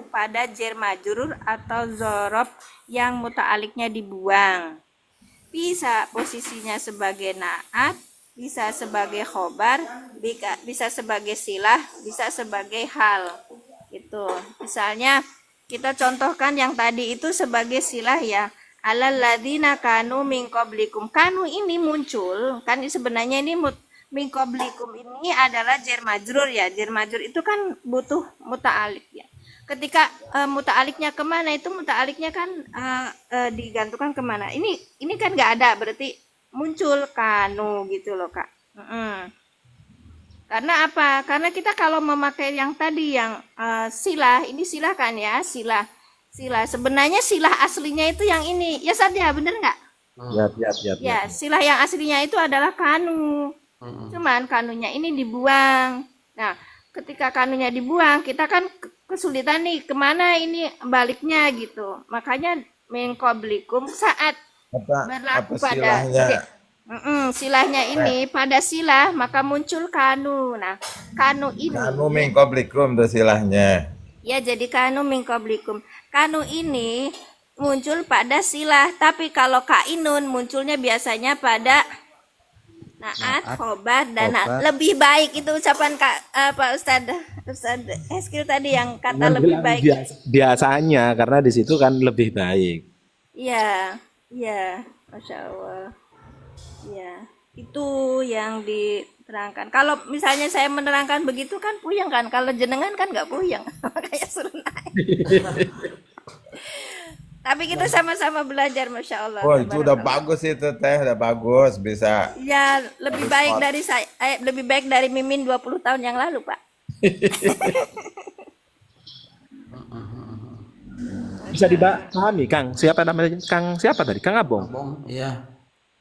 B: pada jar majrur atau zorob yang muta'aliknya dibuang. Bisa posisinya sebagai naat, bisa sebagai khobar, bisa sebagai silah, bisa sebagai hal. Gitu. Misalnya kita contohkan yang tadi itu sebagai silah ya. Alal ladzina kanu min qablikum. Kanu ini muncul, kan sebenarnya ini min qablikum ini adalah jar majrur ya. Jar majrur itu kan butuh muta'alik ya. Ketika muta'aliknya kemana, itu muta'aliknya kan digantungkan kemana. Ini kan nggak ada, berarti muncul kanu gitu loh Kak. Karena apa? Karena kita kalau memakai yang tadi yang silah, ini silah kan ya, silah. Sebenarnya silah aslinya itu yang ini. Ya Sadya, bener nggak? Ya, silah yang aslinya itu adalah kanu. Cuman kanunya ini dibuang. Nah, ketika kanunya dibuang, kita kan kesulitan nih kemana ini baliknya gitu. Makanya min qablikum saat berlaku
A: apa
B: pada
A: silahnya?
B: silahnya ini pada silah maka muncul kanu. Nah, kanu ini
A: Kanu min qablikum tuh silahnya.
B: ya jadi kanu min qablikum. Kanu ini muncul pada silah, tapi kalau kainun munculnya biasanya pada naat, khobar dan lebih baik. Itu ucapan Pak Ustadz Eskil tadi yang kata lebih baik.
E: Biasanya karena di situ kan lebih baik.
B: Iya, Masya Allah. Iya, itu yang diterangkan. Kalau misalnya saya menerangkan begitu kan puyeng kan. Kalau jenengan kan nggak puyeng, makanya suruh naik. Tapi kita sama-sama belajar, Masya Allah.
A: Oh, itu udah
B: Tabarakallah.
A: bagus itu teh, udah bagus bisa.
B: Ya, lebih baik
A: Respon.
B: dari saya, lebih baik dari Mimin 20 tahun yang lalu, Pak.
E: Bisa dipahami, Kang. Siapa namanya? Kang siapa tadi? Kang Abong.
F: Bong, iya.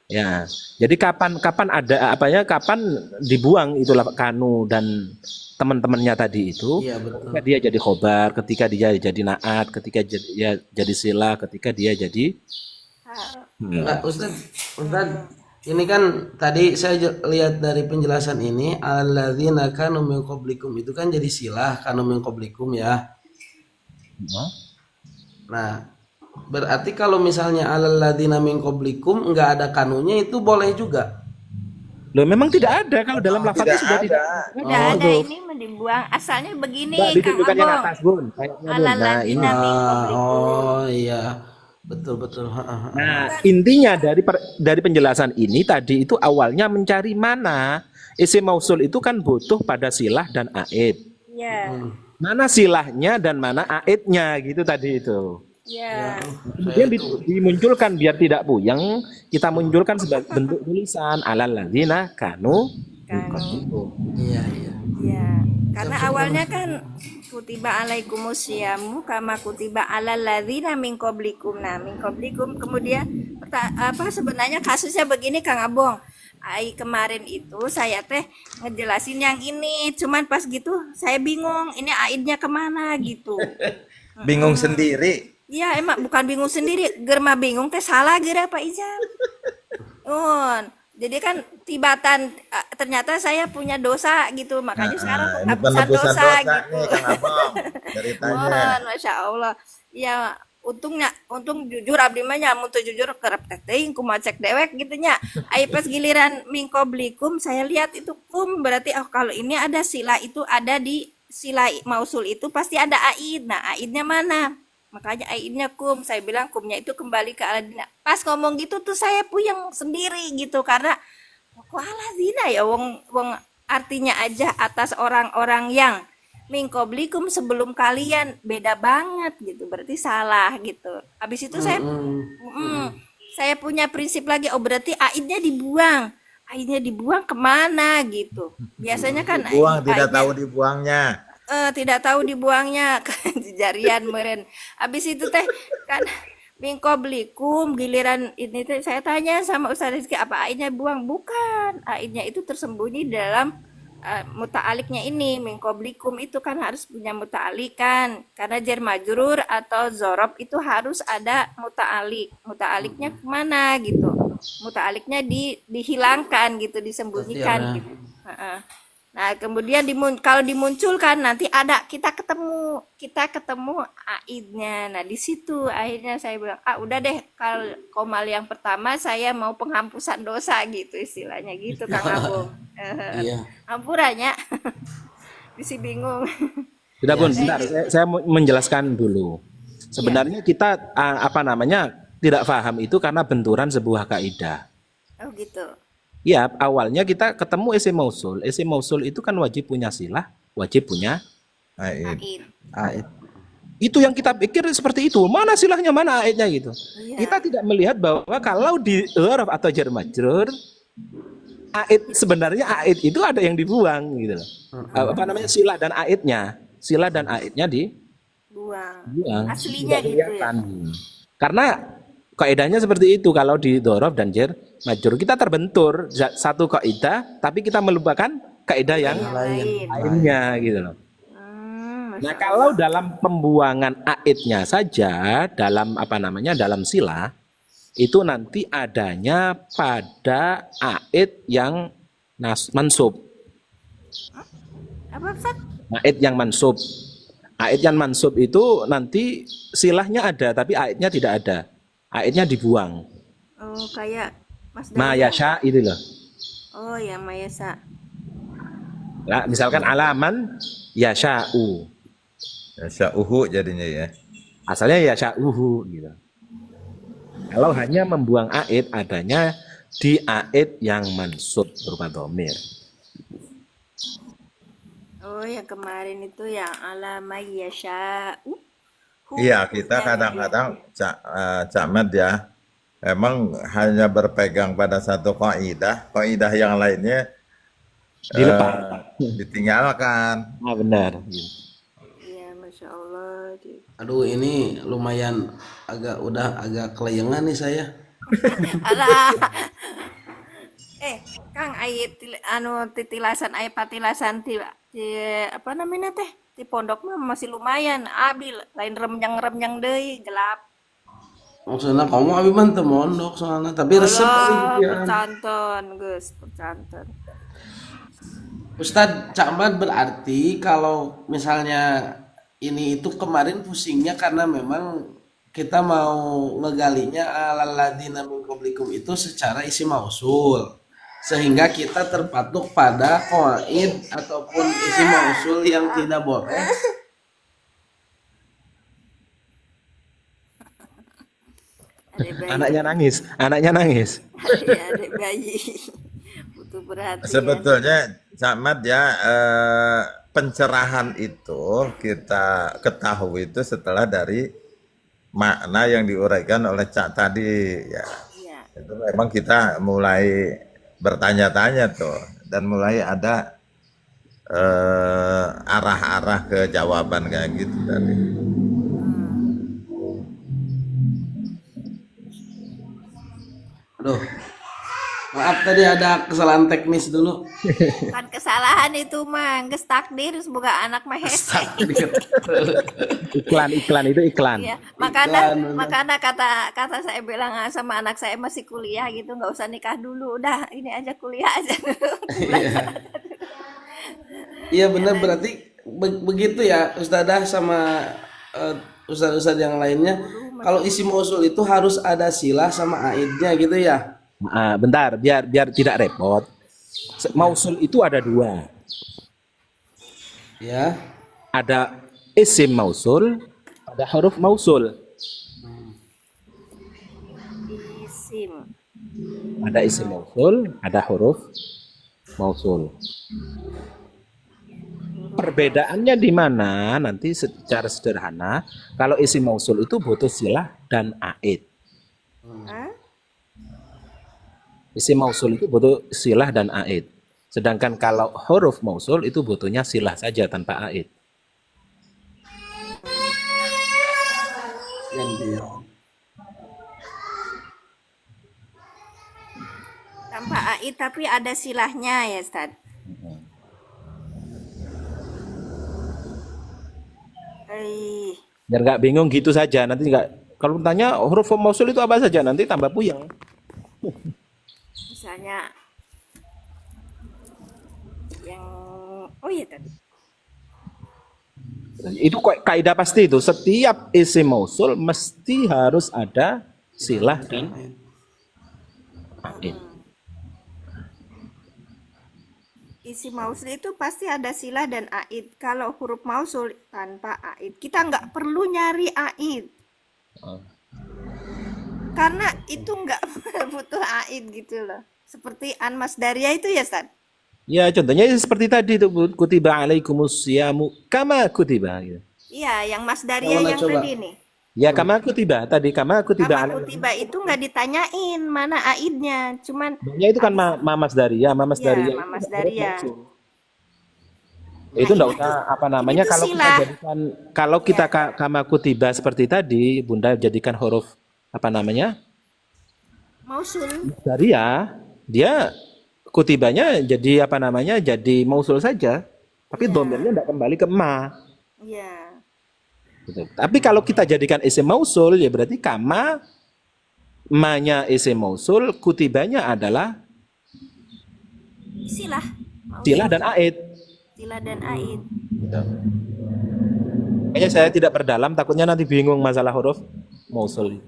E: Ya. Jadi kapan ada apa ya? Kapan dibuang itulah kanu dan teman-temannya tadi itu?
F: Iya, betul.
E: Ketika dia jadi khobar, ketika dia jadi naat, ketika dia jadi sila, ketika dia jadi
F: Enggak, Ustaz, ini kan tadi saya lihat dari penjelasan ini alladzina kanu min qablikum itu kan jadi silah kanu min qablikum ya. Nah, berarti kalau misalnya alladzina min qablikum enggak ada kanunya itu boleh juga.
E: Loh, memang tidak ada kalau dalam lafadznya
A: Tidak
E: sudah tidak.
A: ada.
B: Udah
E: Oh,
B: ada
E: tuh.
B: ini dibuang. Asalnya begini,
E: Mbak,
B: Kang
E: ditunjukkan yang
B: Abong.
E: atas, Bun. Kayaknya, Bun. Nah, ini.
B: Alaladzina min qablikum.
F: Oh iya. Betul betul.
E: Nah, intinya dari penjelasan ini tadi itu awalnya mencari mana isim mausul itu kan butuh pada silah dan aid.
B: Ya,
E: Mana silahnya dan mana aidnya gitu tadi itu.
B: ya.
E: Kemudian dimunculkan biar tidak puyeng, kita munculkan sebagai bentuk tulisan alal ladzina kanu
B: Kanu.
F: Iya iya.
B: Ya, karena awalnya kan kutiba alaikumusyamu kama kutiba alal ladzina min qablikum. Nah, min qablikum kemudian sebenarnya kasusnya begini Kang Abong. Kemarin itu saya teh ngejelasin yang ini, cuman pas gitu saya bingung ini aidnya kemana gitu.
A: Bingung sendiri.
B: Iya emang bukan bingung sendiri, germa bingung teh salah gara Pak Ijam. Jadi kan tibatan ternyata saya punya dosa gitu, makanya sekarang
A: Ini
B: penghapusan
A: penebusan
B: dosa
A: dosa
B: gitu.
A: nih Kang Abang ceritanya.
B: Masya Allah. Ya untung jujur abdi mah nyamun teu jujur kerep teh teuing kumaha cek dewek gitu nya. Ai pas giliran min qablikum saya lihat itu kum berarti kalau ini ada sila itu ada di sila mausul itu pasti ada aid. Nah, aidnya mana? Makanya aidnya kum. Saya bilang kumnya itu kembali ke aladina. Pas ngomong gitu tuh saya puyeng sendiri gitu karena kok aladina ya wong artinya aja atas orang-orang yang min qablikum sebelum kalian beda banget gitu. Berarti salah gitu. Habis itu saya punya prinsip lagi, oh berarti aidnya dibuang. Aidnya dibuang kemana gitu. Biasanya kan
A: Dibuang tidak
B: aidnya-
A: tahu dibuangnya.
B: tidak tahu dibuangnya jarian meren. Habis itu teh kan min qablikum giliran ini teh saya tanya sama Ustaz Rizky apa aidnya buang? Bukan, aidnya itu tersembunyi dalam muta'aliknya ini. Min qablikum itu kan harus punya muta'alikan karena jar majrur atau zorob itu harus ada muta'alik. Muta'aliknya kemana gitu? Muta'aliknya dihilangkan gitu, disembunyikan
F: Berarti ada-
B: gitu. Heeh. Nah, kemudian kalau dimunculkan nanti ada kita ketemu aidnya. Nah, di situ akhirnya saya bilang, udah deh kalau komal yang pertama saya mau penghampusan dosa gitu istilahnya gitu Kang Abung.
F: Iya.
B: Ampurannya. Bisi bingung.
E: Sudah Bun, sebentar saya mau menjelaskan dulu. Sebenarnya kita tidak paham itu karena benturan sebuah kaidah.
B: Oh gitu.
E: Ya, awalnya kita ketemu isim mausul. Isim mausul itu kan wajib punya silah, wajib punya
A: Aid.
B: Aid.
E: itu yang kita pikir seperti itu. Mana silahnya, mana aidnya gitu.
B: Iya.
E: Kita tidak melihat bahwa kalau di dzaraf atau jar majrur aid sebenarnya aid itu ada yang dibuang gitu loh. Silah dan aidnya. Silah dan aidnya
B: Buang.
E: dibuang.
B: Aslinya
E: Tidak
B: gitu ya.
E: kelihatan. Karena kaidahnya seperti itu. Kalau di dzaraf dan jar majrur kita terbentur satu kaidah tapi kita melupakan kaidah yang
B: Lain.
E: lainnya gitu loh. Nah, kalau dalam pembuangan aidnya saja dalam dalam sila itu nanti adanya pada aid yang mansub.
B: Apa Ustaz?
E: Aid yang mansub. Aid yang mansub itu nanti silahnya ada tapi aidnya tidak ada. Aidnya dibuang.
B: Oh, kayak Mas Daud.
E: Mayasya itu loh.
B: Oh, ya Mayasa.
E: Nah, misalkan alaman yasha'u.
A: Sya'uhu jadinya ya.
E: Asalnya yasha'uhu gitu. Kalau hanya membuang aid adanya di aid yang mansub berupa dhamir.
B: Oh, yang kemarin itu yang ala mayyasha'u.
A: Iya, kita kadang-kadang Cak Med ya, emang hanya berpegang pada satu kaidah yang lainnya
E: Dilepas.
A: ditinggalkan.
E: Ah, benar.
B: Iya, Masya Allah.
F: Aduh, ini lumayan udah agak kelayangan nih saya.
B: Alah, Kang, titilasan patilasan apa namanya teh? Di pondok mah masih lumayan. Abi lain remnyang-remnyang deui gelap.
F: Maksudnya kamu abi mah teu mondok soalnya, tapi resep kali
B: Alah,
F: gitu ya.
B: percanten, geus, percanten.
F: Ustadz Cakmat, berarti kalau misalnya ini itu kemarin pusingnya karena memang kita mau ngegalinya alaladzina min qablikum itu secara isim mausul, sehingga kita terpatuk pada qaid ataupun isim mausul yang tidak boleh.
B: Ada bayi,
E: Anaknya nangis.
B: ya, ada bayi. Butuh perhatian.
A: Sebetulnya Cak Med ya, pencerahan itu kita ketahui itu setelah dari makna yang diuraikan oleh Cak tadi ya.
B: Iya.
A: Itu memang kita mulai bertanya-tanya tuh dan mulai ada arah-arah ke jawaban kayak gitu tadi.
F: Aduh, maaf tadi ada kesalahan teknis dulu.
B: Bukan kesalahan itu mah, geus takdir semoga anak mah hese.
E: Iklan itu iklan.
B: Iya, makanya kata saya bilang sama anak saya masih kuliah gitu, nggak usah nikah dulu, udah ini aja kuliah aja.
F: Iya benar, berarti begitu ya Ustadzah sama ustadz-ustadz yang lainnya. Kalau isim mausul itu harus ada silah sama aidnya gitu ya.
E: Bentar, biar tidak repot. Mausul itu ada dua.
F: Ya.
E: Ada isim mausul, ada huruf mausul.
B: Isim.
E: Ada isim mausul, ada huruf mausul. Perbedaannya di mana? Nanti secara sederhana, kalau isim mausul itu butuh silah dan aid.
B: Hah?
E: Isim mausul itu butuh silah dan aid. Sedangkan kalau huruf mausul itu butuhnya silah saja tanpa aid.
B: Tanpa aid tapi ada silahnya ya, Ustaz.
E: Biar nggak bingung gitu saja. Nanti nggak, kalau bertanya huruf mausul itu apa saja, nanti tambah puyeng.
B: Misalnya yang iya tadi.
E: Itu kaidah pasti itu. Setiap isim mausul mesti harus ada silah dan aid.
B: Isim mausul itu pasti ada silah dan aid. Kalau huruf mausul tanpa aid, kita nggak perlu nyari aid. Karena itu nggak butuh aid gitu loh. Seperti an masdariyah itu ya, Ustaz?
E: Ya, contohnya seperti tadi itu, kutiba alaikumus syamu kama kutiba gitu.
B: Iya, yang masdariyah
F: Mana
B: yang
F: coba?
B: tadi nih.
E: Ya, kama kutiba tadi, kama kutiba
B: Kama kutiba itu nggak ditanyain mana aidnya, cuman
E: ya itu kan mamas daria,
B: ya mamas daria.
E: Itu enggak usah apa namanya,
B: itu
E: kalau kita
B: silah.
E: jadikan, kalau kita kama kutiba seperti tadi, Bunda jadikan huruf apa namanya?
B: Mausul.
E: Daria, dia kutibanya jadi apa namanya? Jadi mausul saja. Tapi domirnya enggak kembali ke ma.
B: Iya.
E: Gitu. Tapi kalau kita jadikan isim mausul, ya berarti kama, ma-nya isim mausul, kutibanya adalah
B: Silah.
E: silah dan aid.
B: Silah dan aid.
E: Kayaknya saya tidak perdalam, takutnya nanti bingung masalah huruf mausul.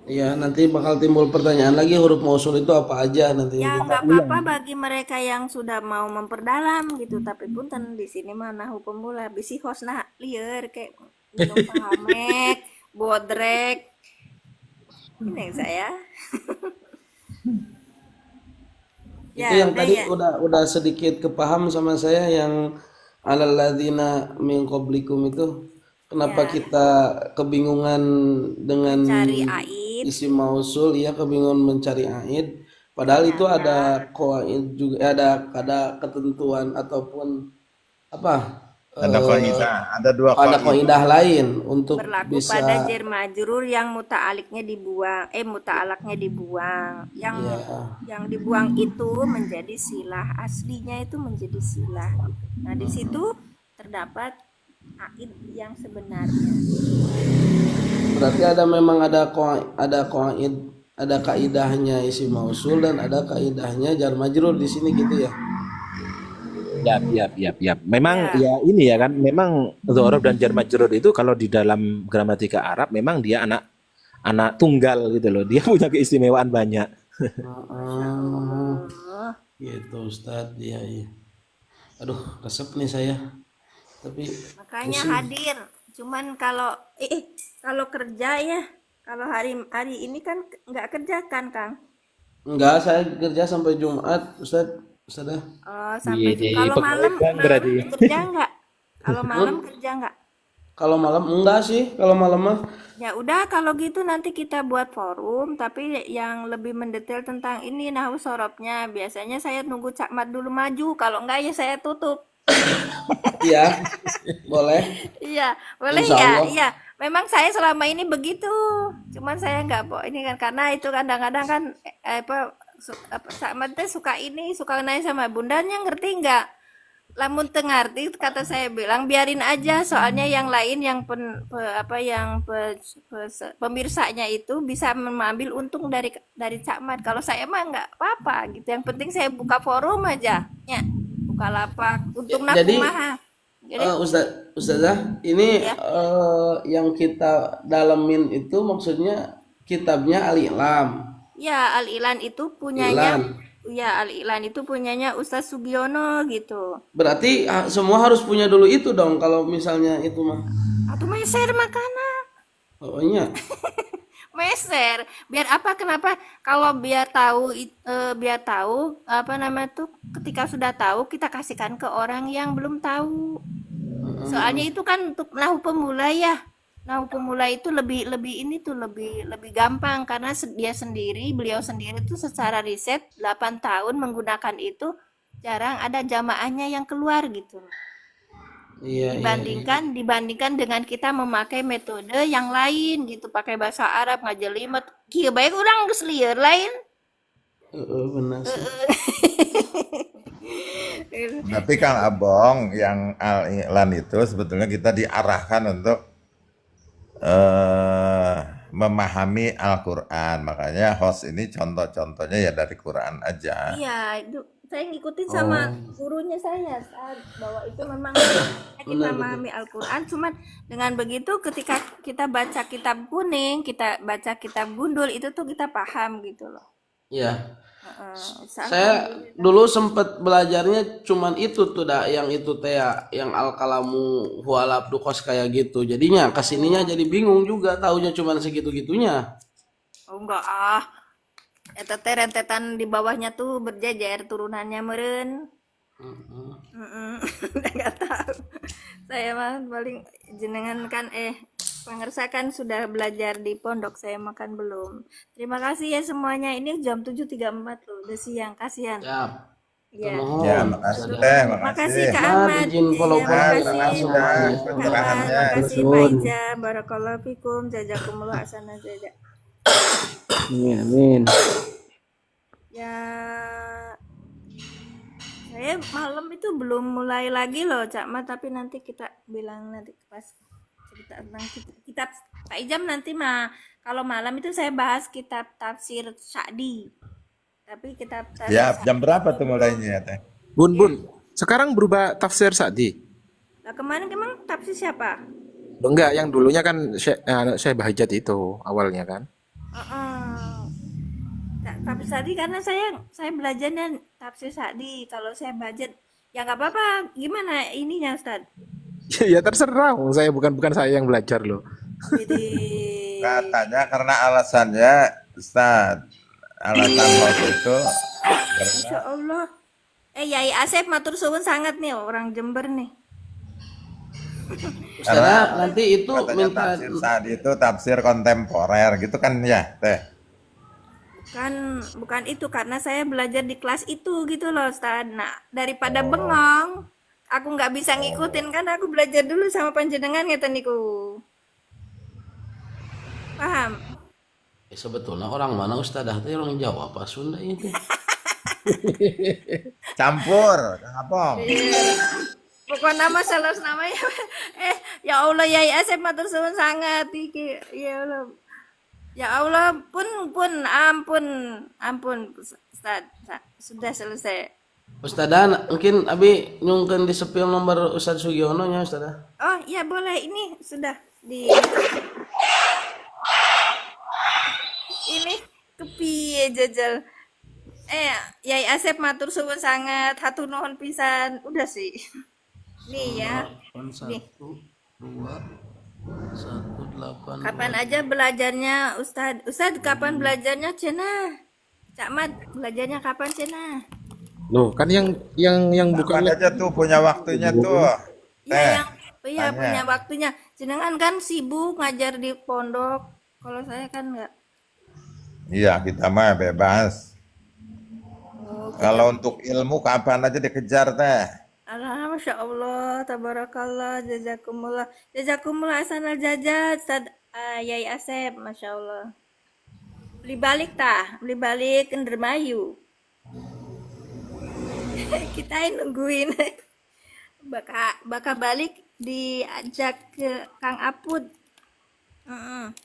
F: Iya, nanti bakal timbul pertanyaan lagi huruf mausul itu apa aja nanti.
B: Ya nggak apa-apa bagi mereka yang sudah mau memperdalam gitu, tapi punten di sini mana hukum bola bisi hosna lieur kayak minum pahamek, bodrek. Ini yang saya.
F: Itu yang tadi udah sedikit kepaham sama saya yang alalladzina min qablikum itu. Kenapa
B: Ya,
F: kita kebingungan dengan
B: cari aid.
F: isim mausul, ya kebingungan mencari aid. Padahal itu ada qawaid juga, ada ketentuan ataupun apa?
A: Ada
F: eh,
A: kaidah, ada dua
F: ada
A: kaidah.
F: kaidah lain untuk
B: Berlaku
F: bisa,
B: pada jar majrur yang muta'aliknya dibuang, muta'alaknya dibuang.
F: ya.
B: Yang dibuang itu menjadi silah, aslinya itu menjadi silah. Nah, di situ terdapat aid yang sebenarnya.
F: Berarti memang ada qaid, ada kaidahnya isim mausul dan ada kaidahnya jar majrur di sini gitu ya.
E: Yap. Memang
B: Ya,
E: ya ini ya kan, memang dzaraf dan jar majrur itu kalau di dalam gramatika Arab memang dia anak anak tunggal gitu loh. Dia punya keistimewaan banyak.
F: Heeh.
B: Allah.
F: Gitu Ustadz, iya iya. Aduh, resep nih saya. Tapi
B: Makanya
F: pusing.
B: hadir. Cuman kalau kerja ya, kalau hari ini kan nggak kerja kan, Kang?
F: Enggak, saya kerja sampai Jumat, Ustadz. Ustadzah.
B: Oh,
E: Iya,
B: sampai
E: di
B: kalau
E: pegawai
B: malam
E: bank berarti.
B: kerja nggak? Kalau malam
F: Hmm?
B: kerja nggak?
F: Kalau malam enggak sih, kalau malam mah.
B: Ya udah kalau gitu nanti kita buat forum tapi yang lebih mendetail tentang ini nahwu sorobnya. Biasanya saya nunggu Cak Mat dulu maju, kalau enggak ya saya tutup.
F: Iya, boleh.
B: Iya, boleh
F: Insya
B: ya?
F: Allah.
B: Iya, memang saya selama ini begitu. Cuman saya nggak ini kan karena itu kadang-kadang kan Cak Mat teh suka ini, suka naik sama bundanya ngerti nggak? Lamun tengarti kata saya bilang biarin aja soalnya yang lain yang pemirsanya itu bisa mengambil untung dari Cakmat. Kalau saya mah nggak apa-apa gitu. Yang penting saya buka forum aja, ya. Buka lapak untung
F: Jadi
B: nakumaha. Jadi
F: Ustazah, ini
B: ya,
F: yang kita dalemin itu maksudnya kitabnya Al-I'lam.
B: ya Al-Ilan itu punyanya,
F: I'lam.
B: ya Al-Ilan itu punyanya Ustaz Sugiono gitu.
F: Berarti semua harus punya dulu itu dong kalau misalnya itu mah.
B: Atau meser makanan.
F: Oh iya.
B: Meser biar apa kenapa kalau biar tahu apa namanya tuh ketika sudah tahu kita kasihkan ke orang yang belum tahu soalnya itu kan untuk nahu pemula ya, nahu pemula itu lebih lebih ini tuh lebih lebih gampang karena beliau sendiri tuh secara riset 8 tahun menggunakan itu jarang ada jamaahnya yang keluar gitu
F: Iya, iya, iya.
B: dibandingkan dengan kita memakai metode yang lain gitu pakai bahasa Arab ngajelimet kieu baik urang geus lieur lain.
F: Benar sih.
A: Tapi Kang Abong yang Al-I'lan itu sebetulnya kita diarahkan untuk memahami Al-Quran. Makanya host ini contoh-contohnya ya dari Quran aja.
B: Iya, itu saya ngikutin sama gurunya saya saat bahwa itu memang kita
F: Benar, betul.
B: memahami Al-Quran. Cuman dengan begitu ketika kita baca kitab kuning, kita baca kitab gundul itu tuh kita paham gitu loh.
F: Iya.
B: Heeh,
F: Saya dulu sempat belajarnya cuman itu tuh dah, yang itu teh ya, yang al-kalamu huwal abdu qos kayak gitu. Jadinya kesininya jadi bingung juga, taunya cuman segitu-gitunya.
B: oh enggak eta teh rentetan di bawahnya tuh berjejer turunannya meureun. Enggak tahu. Saya mah paling jenengan kan pangersa kan sudah belajar di pondok, saya makan belum. Terima kasih ya semuanya. Ini jam 7.34 loh, udah siang, kasihan.
F: Siap.
B: Ya.
A: Ya,
F: Mohon.
A: makasih teh,
B: Makasih
A: makasih.
B: Kak
F: Nah,
B: Ahmad.
F: izin
B: Iya,
F: follow-follow
A: Ya,
B: makasih.
A: makasih dah
F: semuanya.
B: Kak Ahmad,
A: pencerahannya.
B: makasih Pak Ija. Barakallahu fikum. Jazakumullah asana jaza.
C: Amin.
B: Ya, saya malam itu belum mulai lagi loh Cak Ma, tapi nanti kita bilang nanti pas cerita tentang kitab Pak Ijam nanti mah kalau malam itu saya bahas kitab tafsir Sa'di. Tapi kitab tafsir
A: Ya,
B: Sa'di
A: jam berapa tuh mulainya teh?
E: Bun. Sekarang berubah tafsir Sa'di.
B: lah kemarin emang tafsir siapa?
E: Loh, enggak, yang dulunya kan saya Bahjat itu awalnya kan.
B: Tafsir Sa'di karena saya belajarnya tafsir Sa'di. Kalau saya budget ya nggak apa-apa. Gimana ininya Ustad?
E: Ya terserah, saya bukan saya yang belajar loh.
B: Jadi
A: Katanya karena alasannya, Ustaz, alasan host itu karena
B: Insya Allah. Yai Asep matur suwun sangat nih orang Jember nih.
A: Karena
F: Ustazah nanti itu
A: katanya
F: minta
A: tafsir Sa'di itu tafsir kontemporer gitu kan ya, Teh.
B: Bukan, bukan itu karena saya belajar di kelas itu gitu loh, Ustaz. Nah, daripada
A: Oh,
B: bengong, aku nggak bisa ngikutin
A: oh.
B: kan aku belajar dulu sama panjenengan ngeten niku. Paham?
F: sebetulnya orang mana Ustazah teh orang Jawa apa Sunda itu?
A: Campur, Kang Apong.
B: Iya. Pokoknya nama salah namanya. Ya Allah Yai Asep matur suwun sangat iki. Ya Allah. Ya Allah, ampun, ampun, Ustaz. Sudah selesai.
F: Ustazah mungkin abi nyungkeun di sepil nomor Ustaz Sugiono nya Ustazah.
B: Oh, ya boleh. Ini sudah di ini kepiye jajal. Yai Asep matur suwun sangat, hatur nuhun pisan. Udah sih. Nih ya. Nih,
F: 0812
B: kapan
F: 182.
B: aja belajarnya Ustad? Ustad kapan belajarnya Cenah? Cak Mat, belajarnya kapan Cenah?
E: Loh, kan yang buka
A: Kapan
E: lab
A: aja tuh punya waktunya tuh,
B: Iya
A: Teh.
B: yang iya
A: Tanya.
B: punya waktunya. Jenengan kan sibuk ngajar di pondok. Kalau saya kan enggak.
A: Iya, kita mah bebas.
B: Oh, kita
A: Kalau untuk ilmu kapan aja dikejar, Teh.
B: Alhamdulillah, Masya Allah, tabarakallah, jazakumullah, jazakumullah asanal jajat, Yai Asep, Masya Allah. Beli balik tah, beli balik Indramayu. Kita nungguin, baka balik diajak ke Kang Apud. Mm-mm.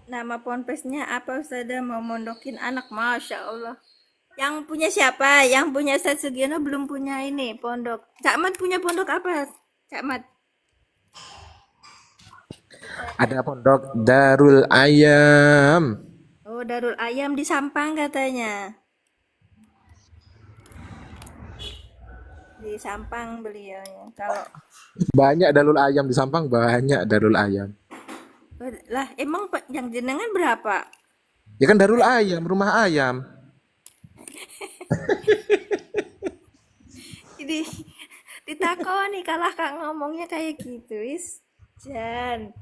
B: Nama ponpesnya apa Ustazah mau mondokin anak, Masya Allah. Yang punya siapa? Yang punya Ustaz Sugiono belum punya ini pondok. Cak Mat punya pondok apa? Cak Mat.
E: ada pondok Darul Ayam.
B: Oh, Darul Ayam di Sampang katanya. Di Sampang beliaunya. Kalau
E: Banyak Darul Ayam di Sampang, banyak Darul Ayam.
B: lah emang yang jenengan berapa?
E: Ya kan Darul Ayam, rumah ayam.
B: Jadi ditakoni kalah Kak ngomongnya kayak gitu, wis. Jan.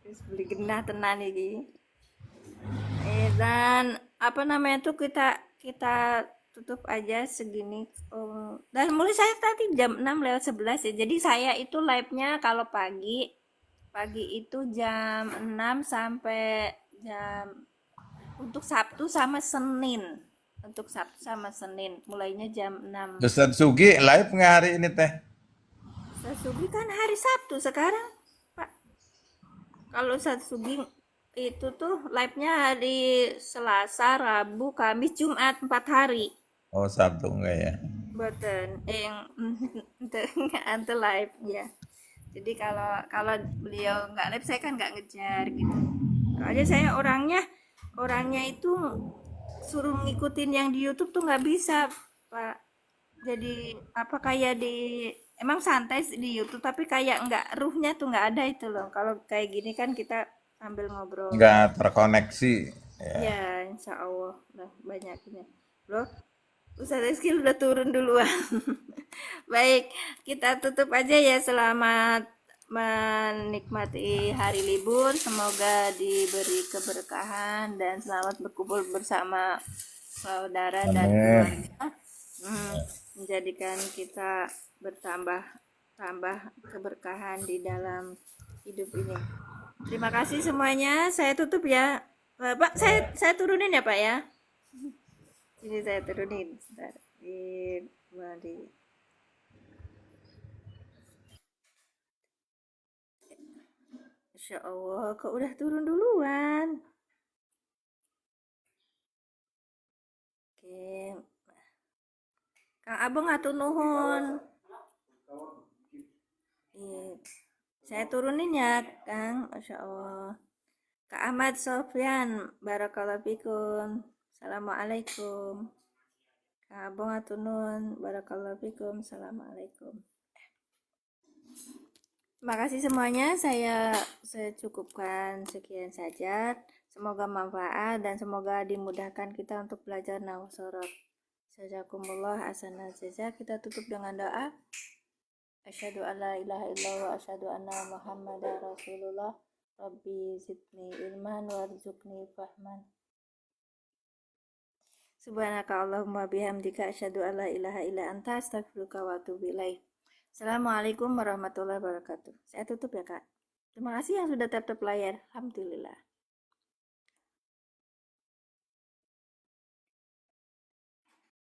B: Wis beli genah tenan iki. Dan apa namanya tuh kita kita tutup aja segini. Dan mulai saya tadi jam 6 lewat 11 ya. Jadi saya itu live-nya kalau pagi itu jam 6 sampai jam untuk Sabtu sama Senin. Untuk Sabtu sama Senin mulainya jam 6.
A: Ustaz Sugi live nggak hari ini, Teh?
B: Sasugi kan hari Sabtu sekarang, Pak. Kalau Satsugi itu tuh live-nya hari Selasa, Rabu, Kamis, Jumat 4 hari.
A: Oh, Sabtu enggak ya?
B: Boten yang ante live ya. Jadi kalau kalau beliau nggak live saya kan nggak ngejar gitu. Soalnya saya orangnya itu suruh ngikutin yang di YouTube tuh nggak bisa, Pak. Jadi apa kayak di emang santai di YouTube tapi kayak nggak ruhnya tuh nggak ada itu loh. Kalau kayak gini kan kita sambil ngobrol.
A: Nggak terkoneksi. Ya.
B: Ya, insya Allah udah banyaknya. Loh, Ustaz Rizky udah turun duluan. Baik, kita tutup aja ya. Selamat menikmati hari libur. Semoga diberi keberkahan dan selamat berkumpul bersama saudara dan
A: Amin.
B: keluarga. Menjadikan kita tambah keberkahan di dalam hidup ini. Terima kasih semuanya. Saya tutup ya. Pak, saya turunin ya, Pak ya. Sini saya turunin. Sebentar. Di Insya Allah, kok udah turun duluan. Oke. Kang Abang atur nuhun. Iya. Saya turunin ya, Kang. Masya Allah. Kak Ahmad Sofyan, barakallahu fikum. Assalamualaikum. Kang Abang atur nuhun, barakallahu fikum. Assalamualaikum. Terima kasih semuanya. Saya cukupkan sekian saja. Semoga manfaat dan semoga dimudahkan kita untuk belajar nahwu sorof. Jazakumullah hasanal jazak. Kita tutup dengan doa. Asyhadu an la ilaha illallah wa asyhadu anna Muhammadar Rasulullah. Rabbi zidni ilman warzuqni fahman. Subhanaka Allahumma bihamdika asyhadu an la ilaha illa anta astaghfiruka wa atubu ilaik. Assalamualaikum warahmatullahi wabarakatuh. Saya tutup ya, Kak. Terima kasih yang sudah tap-tap layar. Alhamdulillah.